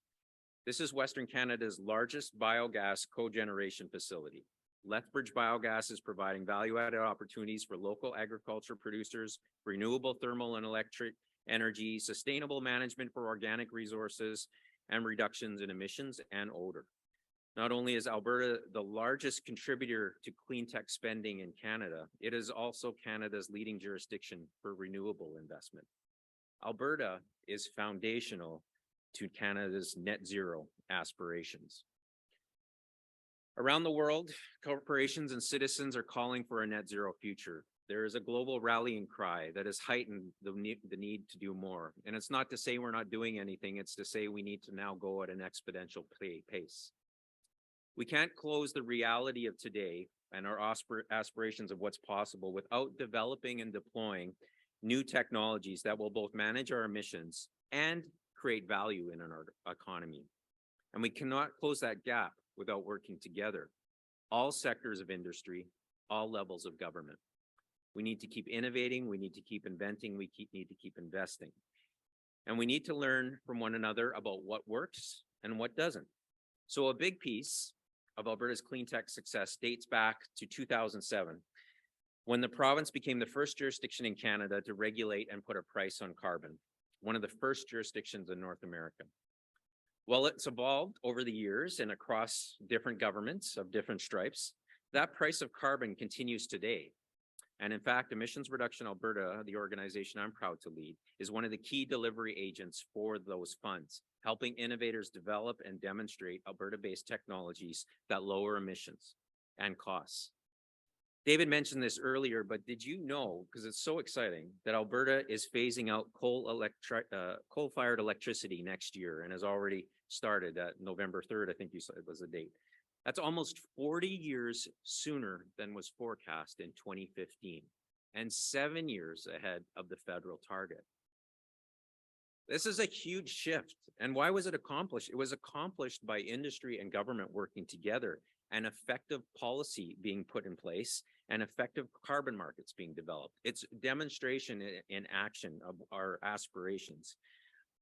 This is Western Canada's largest biogas cogeneration facility. Lethbridge Biogas is providing value-added opportunities for local agriculture producers, renewable thermal and electric energy, sustainable management for organic resources, and reductions in emissions and odor. Not only is Alberta the largest contributor to clean tech spending in Canada, it is also Canada's leading jurisdiction for renewable investment. Alberta is foundational to Canada's net zero aspirations. Around the world, corporations and citizens are calling for a net zero future. There is a global rallying cry that has heightened the need to do more. And it's not to say we're not doing anything, it's to say we need to now go at an exponential pace. We can't close the reality of today and our aspirations of what's possible without developing and deploying new technologies that will both manage our emissions and create value in our economy. And we cannot close that gap without working together. All sectors of industry, all levels of government. We need to keep innovating, we need to keep inventing, we need to keep investing. And we need to learn from one another about what works and what doesn't. So a big piece of Alberta's clean tech success dates back to 2007, when the province became the first jurisdiction in Canada to regulate and put a price on carbon, one of the first jurisdictions in North America. Well, it's evolved over the years and across different governments of different stripes. That price of carbon continues today. And in fact, Emissions Reduction Alberta, the organization I'm proud to lead, is one of the key delivery agents for those funds, helping innovators develop and demonstrate Alberta-based technologies that lower emissions and costs. David mentioned this earlier, but did you know, because it's so exciting, that Alberta is phasing out coal-fired electricity next year and has already started at November 3rd, I think you said it was the date. That's almost 40 years sooner than was forecast in 2015 and 7 years ahead of the federal target. This is a huge shift. And why was it accomplished? It was accomplished by industry and government working together and effective policy being put in place and effective carbon markets being developed. It's demonstration in action of our aspirations.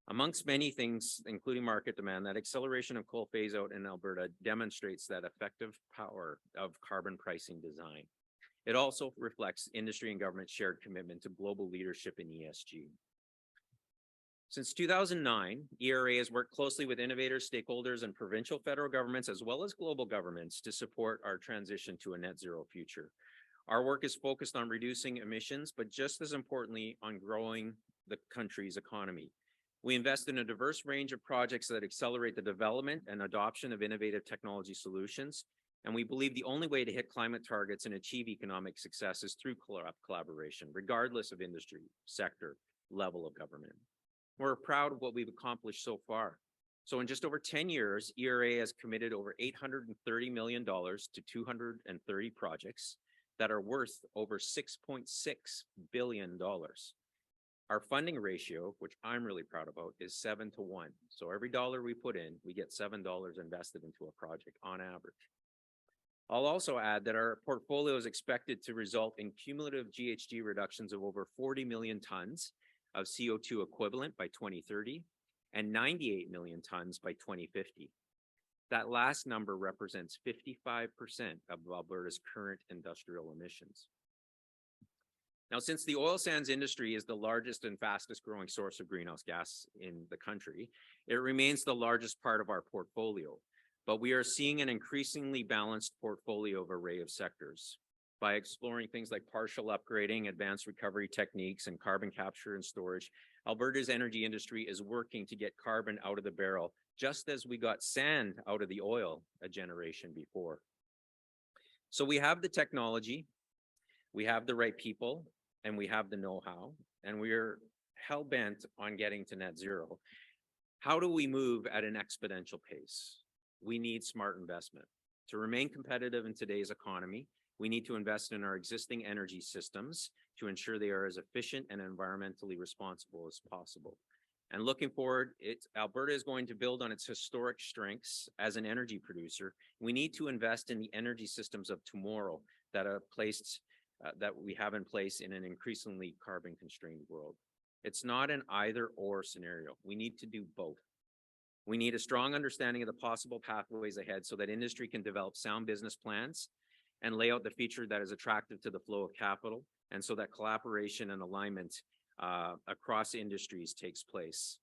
Amongst many things, including market demand, that acceleration of coal phase out in Alberta demonstrates that effective power of carbon pricing design. It also reflects industry and government shared commitment to global leadership in ESG. Since 2009, ERA has worked closely with innovators, stakeholders, and provincial federal governments, as well as global governments, to support our transition to a net zero future. Our work is focused on reducing emissions, but just as importantly, on growing the country's economy. We invest in a diverse range of projects that accelerate the development and adoption of innovative technology solutions. And we believe the only way to hit climate targets and achieve economic success is through collaboration, regardless of industry, sector, level of government. We're proud of what we've accomplished so far. So in just over 10 years, ERA has committed over $830 million to 230 projects that are worth over $6.6 billion. Our funding ratio, which I'm really proud about, is 7 to 1. So every dollar we put in, we get $7 invested into a project on average. I'll also add that our portfolio is expected to result in cumulative GHG reductions of over 40 million tons of CO2 equivalent by 2030 and 98 million tons by 2050. That last number represents 55% of Alberta's current industrial emissions. Now, since the oil sands industry is the largest and fastest growing source of greenhouse gas in the country, it remains the largest part of our portfolio. But we are seeing an increasingly balanced portfolio of array of sectors. by exploring things like partial upgrading, advanced recovery techniques, and carbon capture and storage. Alberta's energy industry is working to get carbon out of the barrel, just as we got sand out of the oil a generation before. So we have the technology, we have the right people, and we have the know-how, and we're hell-bent on getting to net zero. How do we move at an exponential pace? We need smart investment. To remain competitive in today's economy, we need to invest in our existing energy systems to ensure they are as efficient and environmentally responsible as possible. And looking forward, Alberta is going to build on its historic strengths as an energy producer. We need to invest in the energy systems of tomorrow that we have in place in an increasingly carbon-constrained world. It's not an either-or scenario. We need to do both. We need a strong understanding of the possible pathways ahead so that industry can develop sound business plans and lay out the feature that is attractive to the flow of capital, and so that collaboration and alignment across industries takes place.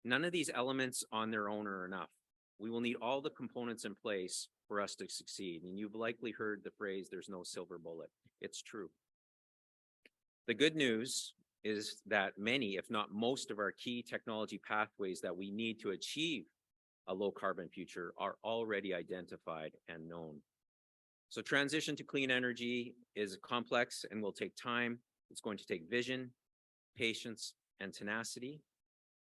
None of these elements on their own are enough. We will need all the components in place for us to succeed. And you've likely heard the phrase, there's no silver bullet. It's true. The good news is that many, if not most, of our key technology pathways that we need to achieve a low carbon future are already identified and known. So transition to clean energy is complex and will take time. It's going to take vision, patience, and tenacity.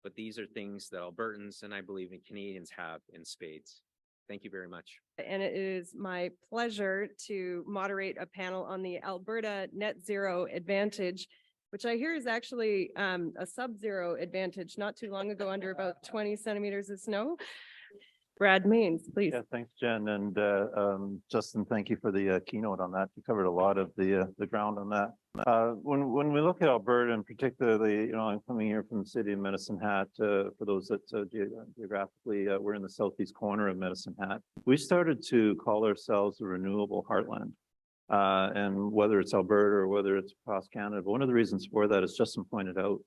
But these are things that Albertans and I believe in Canadians have in spades. Thank you very much. And it is my pleasure to moderate a panel on the Alberta Net Zero Advantage, which I hear is actually a sub-zero advantage. Not too long ago, under about 20 centimeters of snow. Brad Mains, please. Yeah, thanks, Jen. And Justin, thank you for the keynote on that. You covered a lot of the ground on that. When we look at Alberta, and particularly, I'm coming here from the city of Medicine Hat. For those that geographically, we're in the southeast corner of Medicine Hat. We started to call ourselves the renewable heartland. And whether it's Alberta or whether it's across Canada, but one of the reasons for that, as Justin pointed out,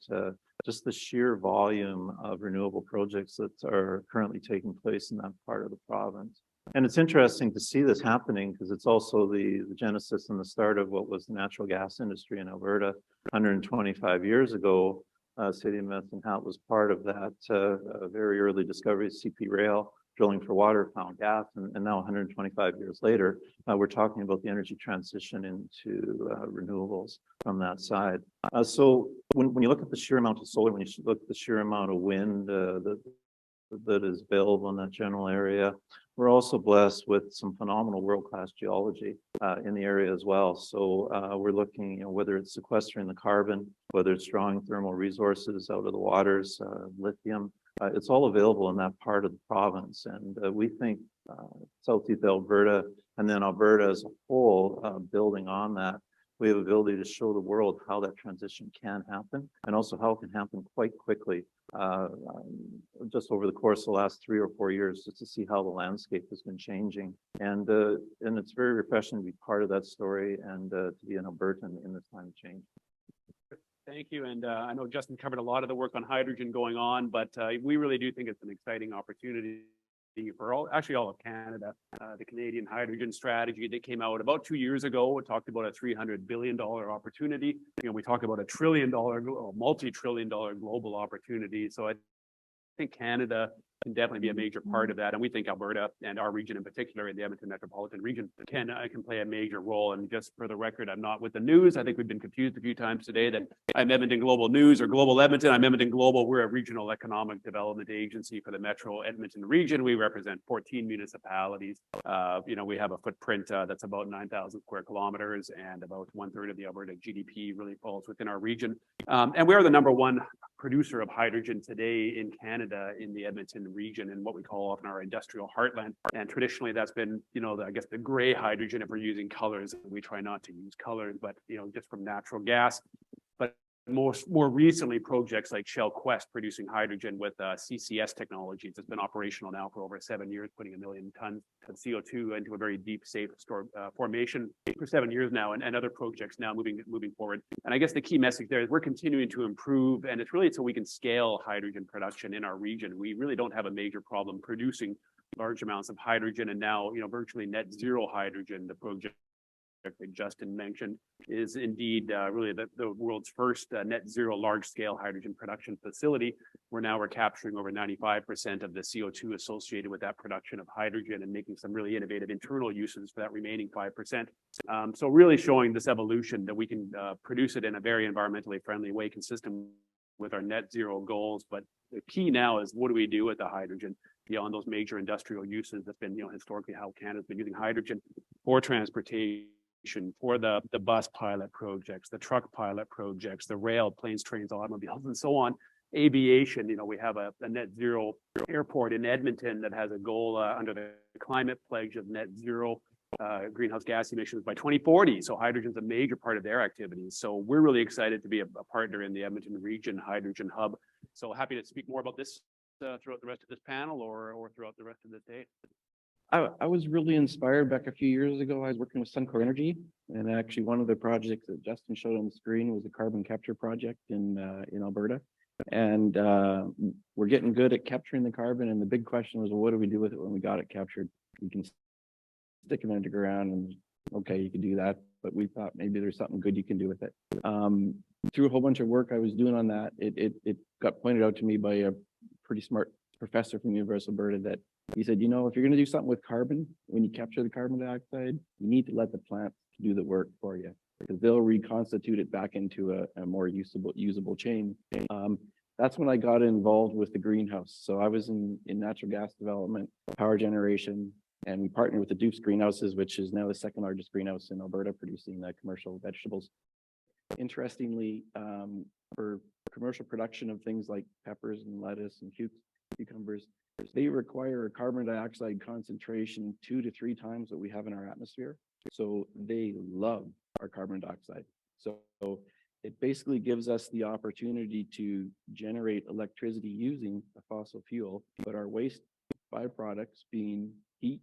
just the sheer volume of renewable projects that are currently taking place in that part of the province. And it's interesting to see this happening because it's also the genesis and the start of what was the natural gas industry in Alberta 125 years ago. City of Medicine Hat was part of that very early discovery, CP Rail, drilling for water, found gas, and now 125 years later, we're talking about the energy transition into renewables from that side. So when you look at the sheer amount of solar, when you look at the sheer amount of wind that is available in that general area, we're also blessed with some phenomenal world-class geology in the area as well. So we're looking, whether it's sequestering the carbon, whether it's drawing thermal resources out of the waters, lithium, it's all available in that part of the province. And we think Southeast Alberta and then Alberta as a whole, building on that, we have the ability to show the world how that transition can happen and also how it can happen quite quickly. Just over the course of the last 3 or 4 years, just to see how the landscape has been changing. And it's very refreshing to be part of that story and to be an Albertan in this time of change. Thank you. And I know Justin covered a lot of the work on hydrogen going on, but we really do think it's an exciting opportunity for all of Canada. The Canadian hydrogen strategy that came out about 2 years ago, it talked about a $300 billion opportunity. We talk about a $1 trillion, multi-trillion dollar global opportunity. So I think Canada can definitely be a major part of that. And we think Alberta and our region in particular, in the Edmonton metropolitan region, can play a major role. And just for the record, I'm not with the news. I think we've been confused a few times today that I'm Edmonton Global News or Global Edmonton. I'm Edmonton Global. We're a regional economic development agency for the Metro Edmonton region. We represent 14 municipalities. We have a footprint that's about 9,000 square kilometers, and about 1/3 of the Alberta GDP really falls within our region. And we are the #1 producer of hydrogen today in Canada in the Edmonton region, in what we call often our industrial heartland. And traditionally that's been, I guess the gray hydrogen, if we're using colors. We try not to use colors, but just from natural gas. But more recently, projects like Shell Quest producing hydrogen with CCS technologies. It's been operational now for over 7 years, putting 1 million tons of CO2 into a very deep, safe store formation for 7 years now, and other projects now moving forward. And I guess the key message there is we're continuing to improve, and it's really so we can scale hydrogen production in our region. We really don't have a major problem producing large amounts of hydrogen, and now virtually net zero hydrogen. The project that Justin mentioned is indeed really the world's first net zero large scale hydrogen production facility. We're capturing over 95% of the CO2 associated with that production of hydrogen and making some really innovative internal uses for that remaining 5%. So really showing this evolution that we can produce it in a very environmentally friendly way, consistent with our net zero goals. But the key now is what do we do with the hydrogen beyond those major industrial uses that's been, historically how Canada's been using hydrogen for transportation, for the bus pilot projects, the truck pilot projects, the rail, planes, trains, automobiles, and so on. Aviation, we have a net zero airport in Edmonton that has a goal under the climate pledge of net zero greenhouse gas emissions by 2040. So hydrogen's a major part of their activities. So we're really excited to be a partner in the Edmonton region hydrogen hub. So happy to speak more about this throughout the rest of this panel or throughout the rest of the day. I was really inspired back a few years ago. I was working with Suncor Energy, and actually one of the projects that Justin showed on the screen was a carbon capture project in Alberta. And we're getting good at capturing the carbon. And the big question was, well, what do we do with it when we got it captured? We can stick it underground, and okay, you can do that. But we thought maybe there's something good you can do with it. Through a whole bunch of work I was doing on that, it got pointed out to me by a pretty smart professor from the University of Alberta that he said, if you're going to do something with carbon, when you capture the carbon dioxide, you need to let the plant do the work for you, because they'll reconstitute it back into a more usable chain. That's when I got involved with the greenhouse. So I was in natural gas development, power generation, and we partnered with the DEF greenhouses, which is now the second largest greenhouse in Alberta, producing commercial vegetables. Interestingly, for commercial production of things like peppers and lettuce and cucumbers, they require a carbon dioxide concentration 2 to 3 times what we have in our atmosphere. So they love our carbon dioxide. So it basically gives us the opportunity to generate electricity using a fossil fuel, but our waste byproducts being heat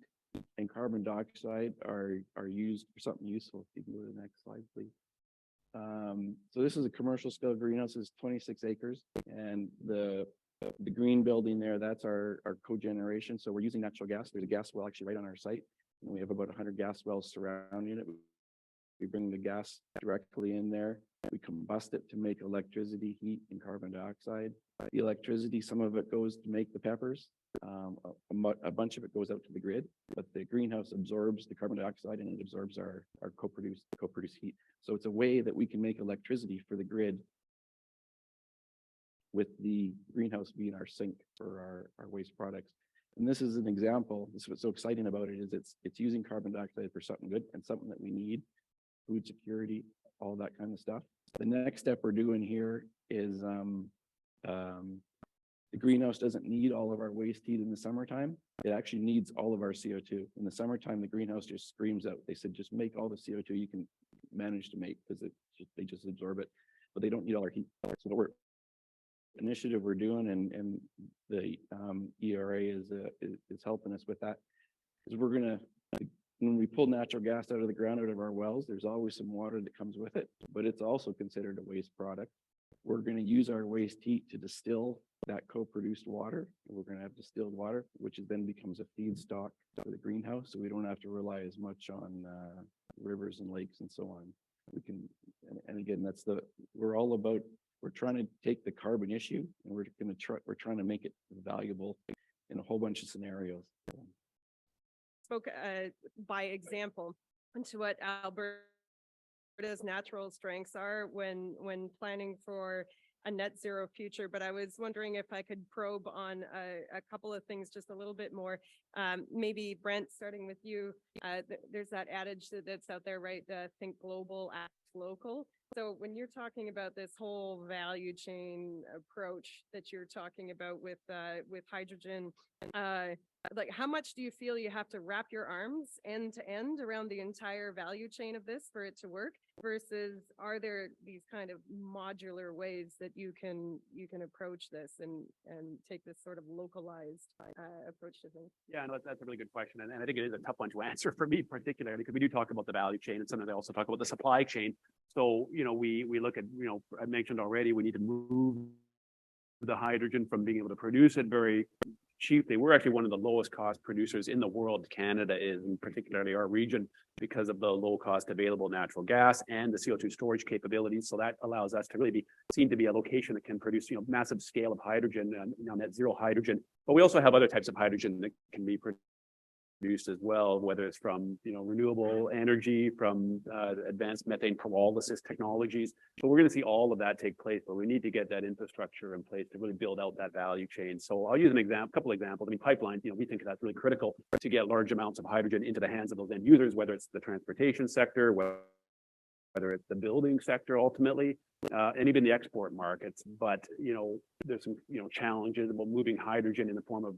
and carbon dioxide are used for something useful. If you can go to the next slide, please. So this is a commercial scale greenhouse. It's 26 acres, and the green building there, that's our cogeneration. So we're using natural gas. There's a gas well actually right on our site, and we have about 100 gas wells surrounding it. We bring the gas directly in there. We combust it to make electricity, heat, and carbon dioxide. The electricity, some of it goes to make the peppers. A bunch of it goes out to the grid, but the greenhouse absorbs the carbon dioxide and it absorbs our co-produced heat. So it's a way that we can make electricity for the grid with the greenhouse being our sink for our waste products. And this is an example. This is what's so exciting about it is it's using carbon dioxide for something good and something that we need, food security, all that kind of stuff. The next step we're doing here is the greenhouse doesn't need all of our waste heat in the summertime. It actually needs all of our CO2. In the summertime, the greenhouse just screams out. They said, just make all the CO2 you can manage to make, because they just absorb it, but they don't need all our heat. So what initiative we're doing, and the ERA is helping us with that, is we're gonna, when we pull natural gas out of the ground, out of our wells, there's always some water that comes with it, but it's also considered a waste product. We're going to use our waste heat to distill that co-produced water. We're going to have distilled water, which then becomes a feedstock for the greenhouse. So we don't have to rely as much on rivers and lakes and so on. We can, and again, we're trying to take the carbon issue and we're trying to make it valuable in a whole bunch of scenarios. Spoke by example into what Alberta's natural strengths are when planning for a net zero future, but I was wondering if I could probe on a couple of things just a little bit more. Maybe Brent, starting with you, there's that adage that's out there, right? Think global, act local. So when you're talking about this whole value chain approach that you're talking about with hydrogen, like how much do you feel you have to wrap your arms end to end around the entire value chain of this for it to work, versus are there these kind of modular ways that you can approach this and take this sort of localized approach to things? Yeah, no, that's a really good question. And I think it is a tough one to answer for me particularly, because we do talk about the value chain and sometimes I also talk about the supply chain. So, we look at, I mentioned already, we need to move the hydrogen from being able to produce it very cheaply. We're actually one of the lowest cost producers in the world. Canada is, and particularly our region, because of the low cost available natural gas and the CO2 storage capabilities. So that allows us to really be seen to be a location that can produce, massive scale of hydrogen, net zero hydrogen. But we also have other types of hydrogen that can be produced as well, whether it's from renewable energy, from advanced methane pyrolysis technologies. So we're going to see all of that take place, but we need to get that infrastructure in place to really build out that value chain. So I'll use couple examples. I mean, pipelines, we think that's really critical to get large amounts of hydrogen into the hands of those end users, whether it's the transportation sector, whether it's the building sector ultimately, and even the export markets. But, there's some, challenges about moving hydrogen in the form of,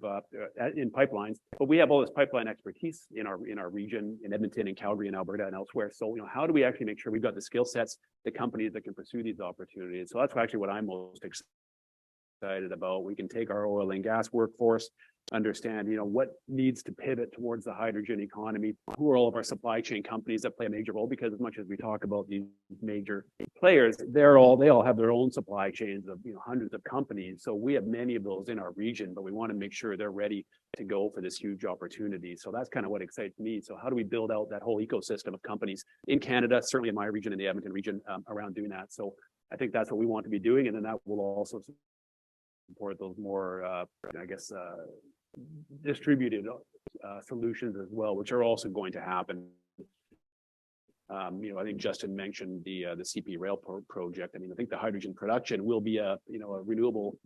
in pipelines, but we have all this pipeline expertise in our region, in Edmonton and Calgary and Alberta and elsewhere. So, how do we actually make sure we've got the skill sets, the companies that can pursue these opportunities? So that's actually what I'm most excited about. We can take our oil and gas workforce, understand, what needs to pivot towards the hydrogen economy, who are all of our supply chain companies that play a major role, because as much as we talk about these major players, they all have their own supply chains of, hundreds of companies. So we have many of those in our region, but we want to make sure they're ready to go for this huge opportunity. So that's kind of what excites me. So how do we build out that whole ecosystem of companies in Canada, certainly in my region, in the Edmonton region, around doing that? So I think that's what we want to be doing. And then that will also support those more, distributed solutions as well, which are also going to happen. I think Justin mentioned the CP Rail project. I mean, I think the hydrogen production will be a renewable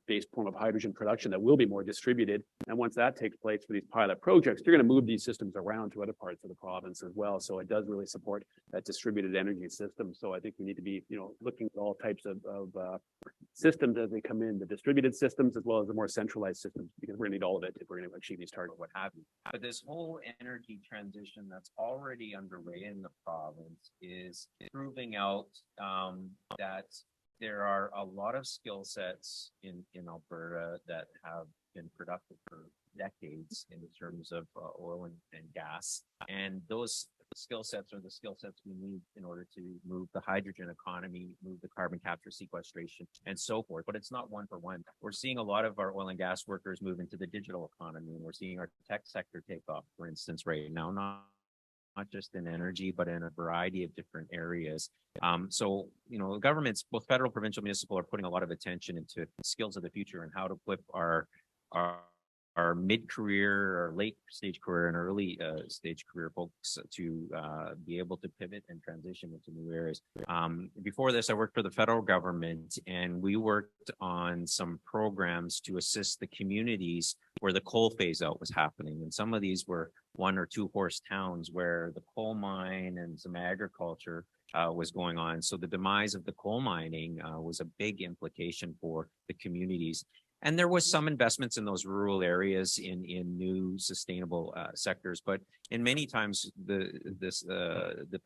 based form of hydrogen production that will be more distributed. And once that takes place for these pilot projects, you're going to move these systems around to other parts of the province as well. So it does really support that distributed energy system. So I think we need to be, looking at all types of systems as they come in, the distributed systems as well as the more centralized systems, because we're going to need all of it if we're going to achieve these targets. What have you. But this whole energy transition that's already underway in the province is proving out that there are a lot of skill sets in Alberta that have been productive for decades in terms of oil and gas. And those skill sets are the skill sets we need in order to move the hydrogen economy, move the carbon capture sequestration, and so forth. But it's not one for one. We're seeing a lot of our oil and gas workers move into the digital economy, and we're seeing our tech sector take off, for instance, right now, not just in energy, but in a variety of different areas. So, governments, both federal, provincial, municipal, are putting a lot of attention into skills of the future and how to equip our mid-career or late stage career and early stage career folks to be able to pivot and transition into new areas. Before this, I worked for the federal government, and we worked on some programs to assist the communities where the coal phase out was happening. And some of these were 1 or 2 horse towns where the coal mine and some agriculture was going on. So the demise of the coal mining was a big implication for the communities. And there was some investments in those rural areas in new sustainable sectors, but in many times the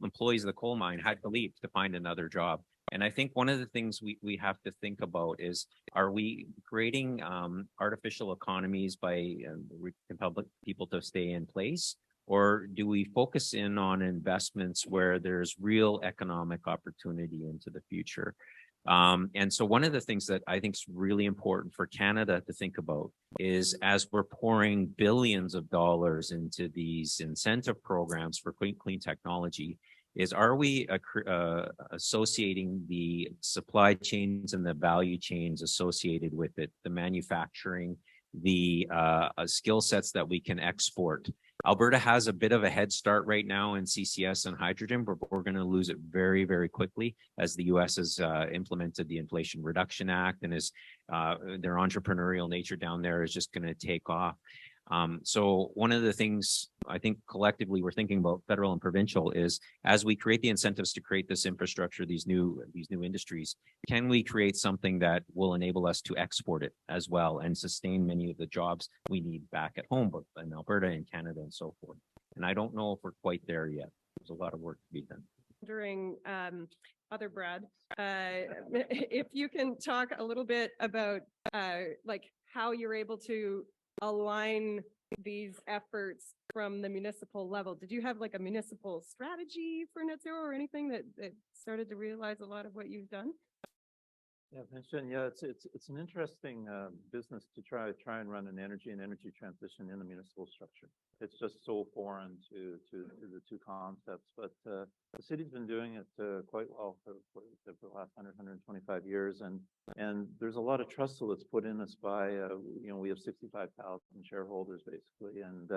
employees of the coal mine had to leave to find another job. And I think one of the things we have to think about is, are we creating artificial economies by public people to stay in place? Or do we focus in on investments where there's real economic opportunity into the future? And so one of the things that I think is really important for Canada to think about is, as we're pouring billions of dollars into these incentive programs for clean technology, is, are we associating the supply chains and the value chains associated with it, the manufacturing, the skill sets that we can export? Alberta has a bit of a head start right now in CCS and hydrogen, but we're going to lose it very, very quickly as the U.S. has implemented the Inflation Reduction Act, and is their entrepreneurial nature down there is just going to take off. So one of the things I think collectively we're thinking about, federal and provincial, is, as we create the incentives to create this infrastructure, these new industries, can we create something that will enable us to export it as well and sustain many of the jobs we need back at home, both in Alberta and Canada and so forth? And I don't know if we're quite there yet. There's a lot of work to be done. During other Brad, if you can talk a little bit about like how you're able to align these efforts from the municipal level. Did you have like a municipal strategy for net zero or anything that started to realize a lot of what you've done? Yeah, Vincent, yeah, it's an interesting business to try and run an energy transition in the municipal structure. It's just so foreign to the two concepts, but the city's been doing it quite well for the last 125 years, and there's a lot of trust that's put in us by we have 65,000 shareholders basically, and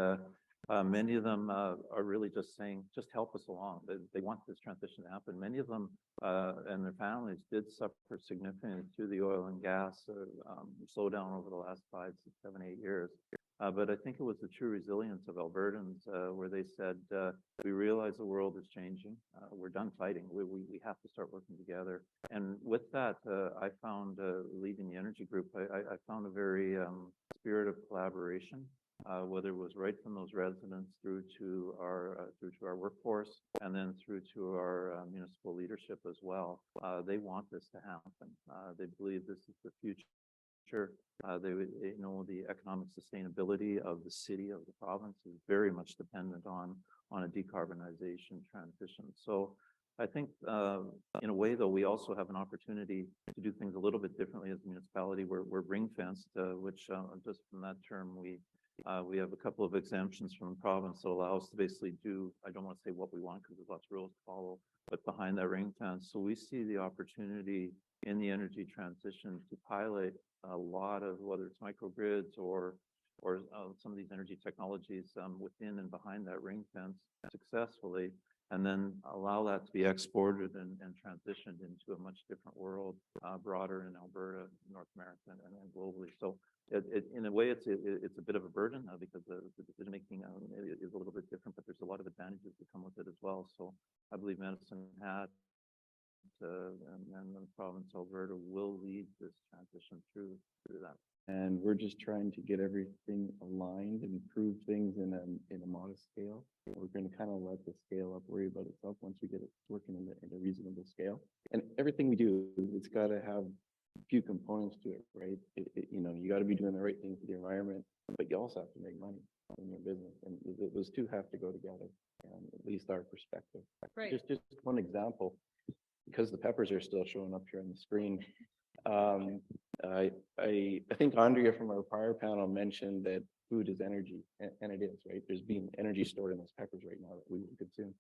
many of them are really just saying, just help us along. They want this transition to happen. Many of them and their families did suffer significantly through the oil and gas slowdown over the last 5, 6, 7, 8 years. But I think it was the true resilience of Albertans where they said, we realize the world is changing. We're done fighting. We have to start working together. And with that, I found leading the energy group, I found a very spirit of collaboration. Whether it was right from those residents through to our workforce and then through to our municipal leadership as well. They want this to happen. They believe this is the future. The economic sustainability of the city, of the province is very much dependent on a decarbonization transition. So I think in a way, though, we also have an opportunity to do things a little bit differently as a municipality. We're ring fenced, which just from that term, we have a couple of exemptions from the province that allow us to basically do, I don't want to say what we want because there's lots of rules to follow, but behind that ring fence. So we see the opportunity in the energy transition to pilot a lot of, whether it's microgrids or some of these energy technologies within and behind that ring fence successfully, and then allow that to be exported and transitioned into a much different world, broader in Alberta, North America, and globally. So in a way, it's a bit of a burden because the decision making is a little bit different, but there's a lot of advantages that come with it as well. So I believe Medicine Hat and the province of Alberta will lead this transition through that. And we're just trying to get everything aligned and improve things in a modest scale. We're going to kind of let the scale up worry about itself once we get it working in a reasonable scale. And everything we do, it's got to have a few components to it, right? You got to be doing the right thing for the environment, but you also have to make money in your business, and those two have to go together. At least our perspective. Right. Just one example, because the peppers are still showing up here on the screen. I think Andrea from our prior panel mentioned that food is energy, and it is, right? There's being energy stored in those peppers right now that we would consume.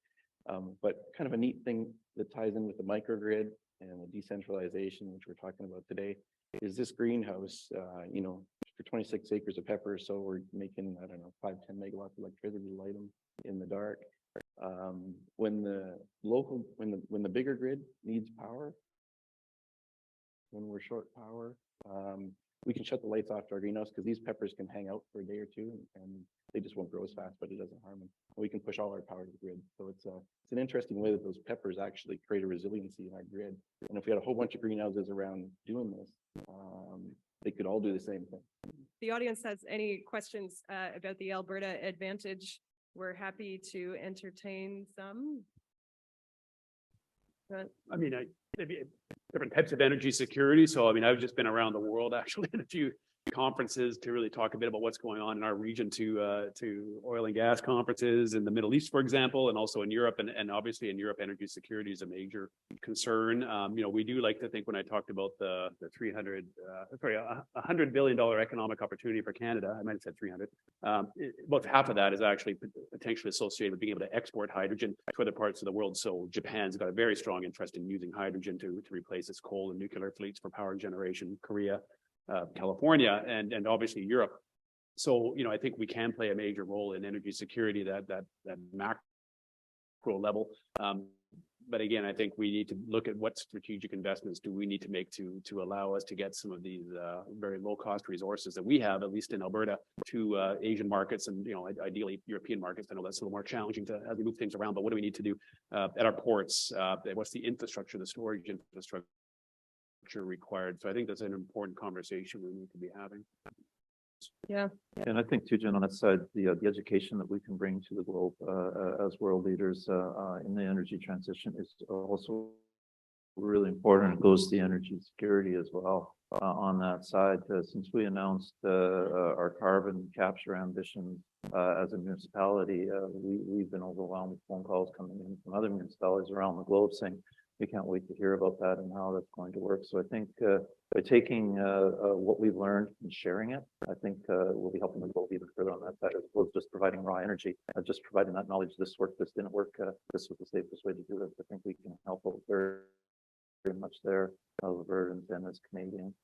But kind of a neat thing that ties in with the microgrid and the decentralization, which we're talking about today, is this greenhouse, for 26 acres of peppers. So we're making, 5-10 megawatts of electricity to light them in the dark. When the bigger grid needs power, when we're short power, we can shut the lights off to our greenhouse because these peppers can hang out for a day or two and they just won't grow as fast, but it doesn't harm them. We can push all our power to the grid. So it's an interesting way that those peppers actually create a resiliency in our grid. And if we had a whole bunch of greenhouses around doing this, they could all do the same thing. The audience has any questions about the Alberta Advantage? We're happy to entertain some. I mean, maybe different types of energy security. So, I mean, I've just been around the world actually in a few conferences to really talk a bit about what's going on in our region, to oil and gas conferences in the Middle East, for example, and also in Europe. And obviously in Europe, energy security is a major concern. We do like to think, when I talked about the $100 billion economic opportunity for Canada, I might have said 300, about half of that is actually potentially associated with being able to export hydrogen to other parts of the world. So Japan's got a very strong interest in using hydrogen to replace its coal and nuclear fleets for power generation. Korea, California, and obviously Europe. So, I think we can play a major role in energy security, that macro level. But again, I think we need to look at what strategic investments do we need to make to allow us to get some of these very low cost resources that we have, at least in Alberta, to Asian markets and, ideally European markets. I know that's a little more challenging as we move things around, but what do we need to do at our ports? What's the infrastructure, the storage infrastructure required? So I think that's an important conversation we need to be having. Yeah. And I think too, Jen, on that side, the education that we can bring to the globe as world leaders in the energy transition is also really important. It goes to the energy security as well on that side. Since we announced our carbon capture ambitions as a municipality, we've been overwhelmed with phone calls coming in from other municipalities around the globe saying, we can't wait to hear about that and how that's going to work. So I think by taking what we've learned and sharing it, I think we'll be helping the world even further on that side, as opposed to just providing raw energy, just providing that knowledge. This worked, this didn't work. This was the safest way to do it. I think we can help out very, very much there, Albertans and as Canadians.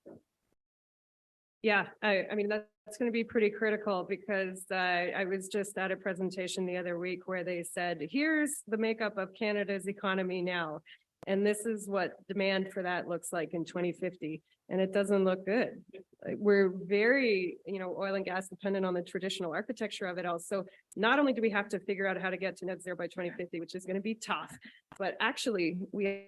Yeah, I mean, that's going to be pretty critical because I was just at a presentation the other week where they said, here's the makeup of Canada's economy now. And this is what demand for that looks like in 2050. And it doesn't look good. We're very, oil and gas dependent on the traditional architecture of it all. So not only do we have to figure out how to get to net zero by 2050, which is going to be tough, but actually we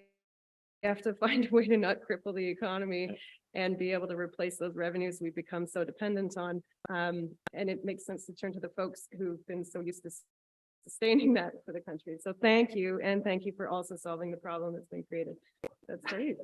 have to find a way to not cripple the economy and be able to replace those revenues we've become so dependent on. And it makes sense to turn to the folks who've been so used to sustaining that for the country. So thank you. And thank you for also solving the problem that's been created. That's great.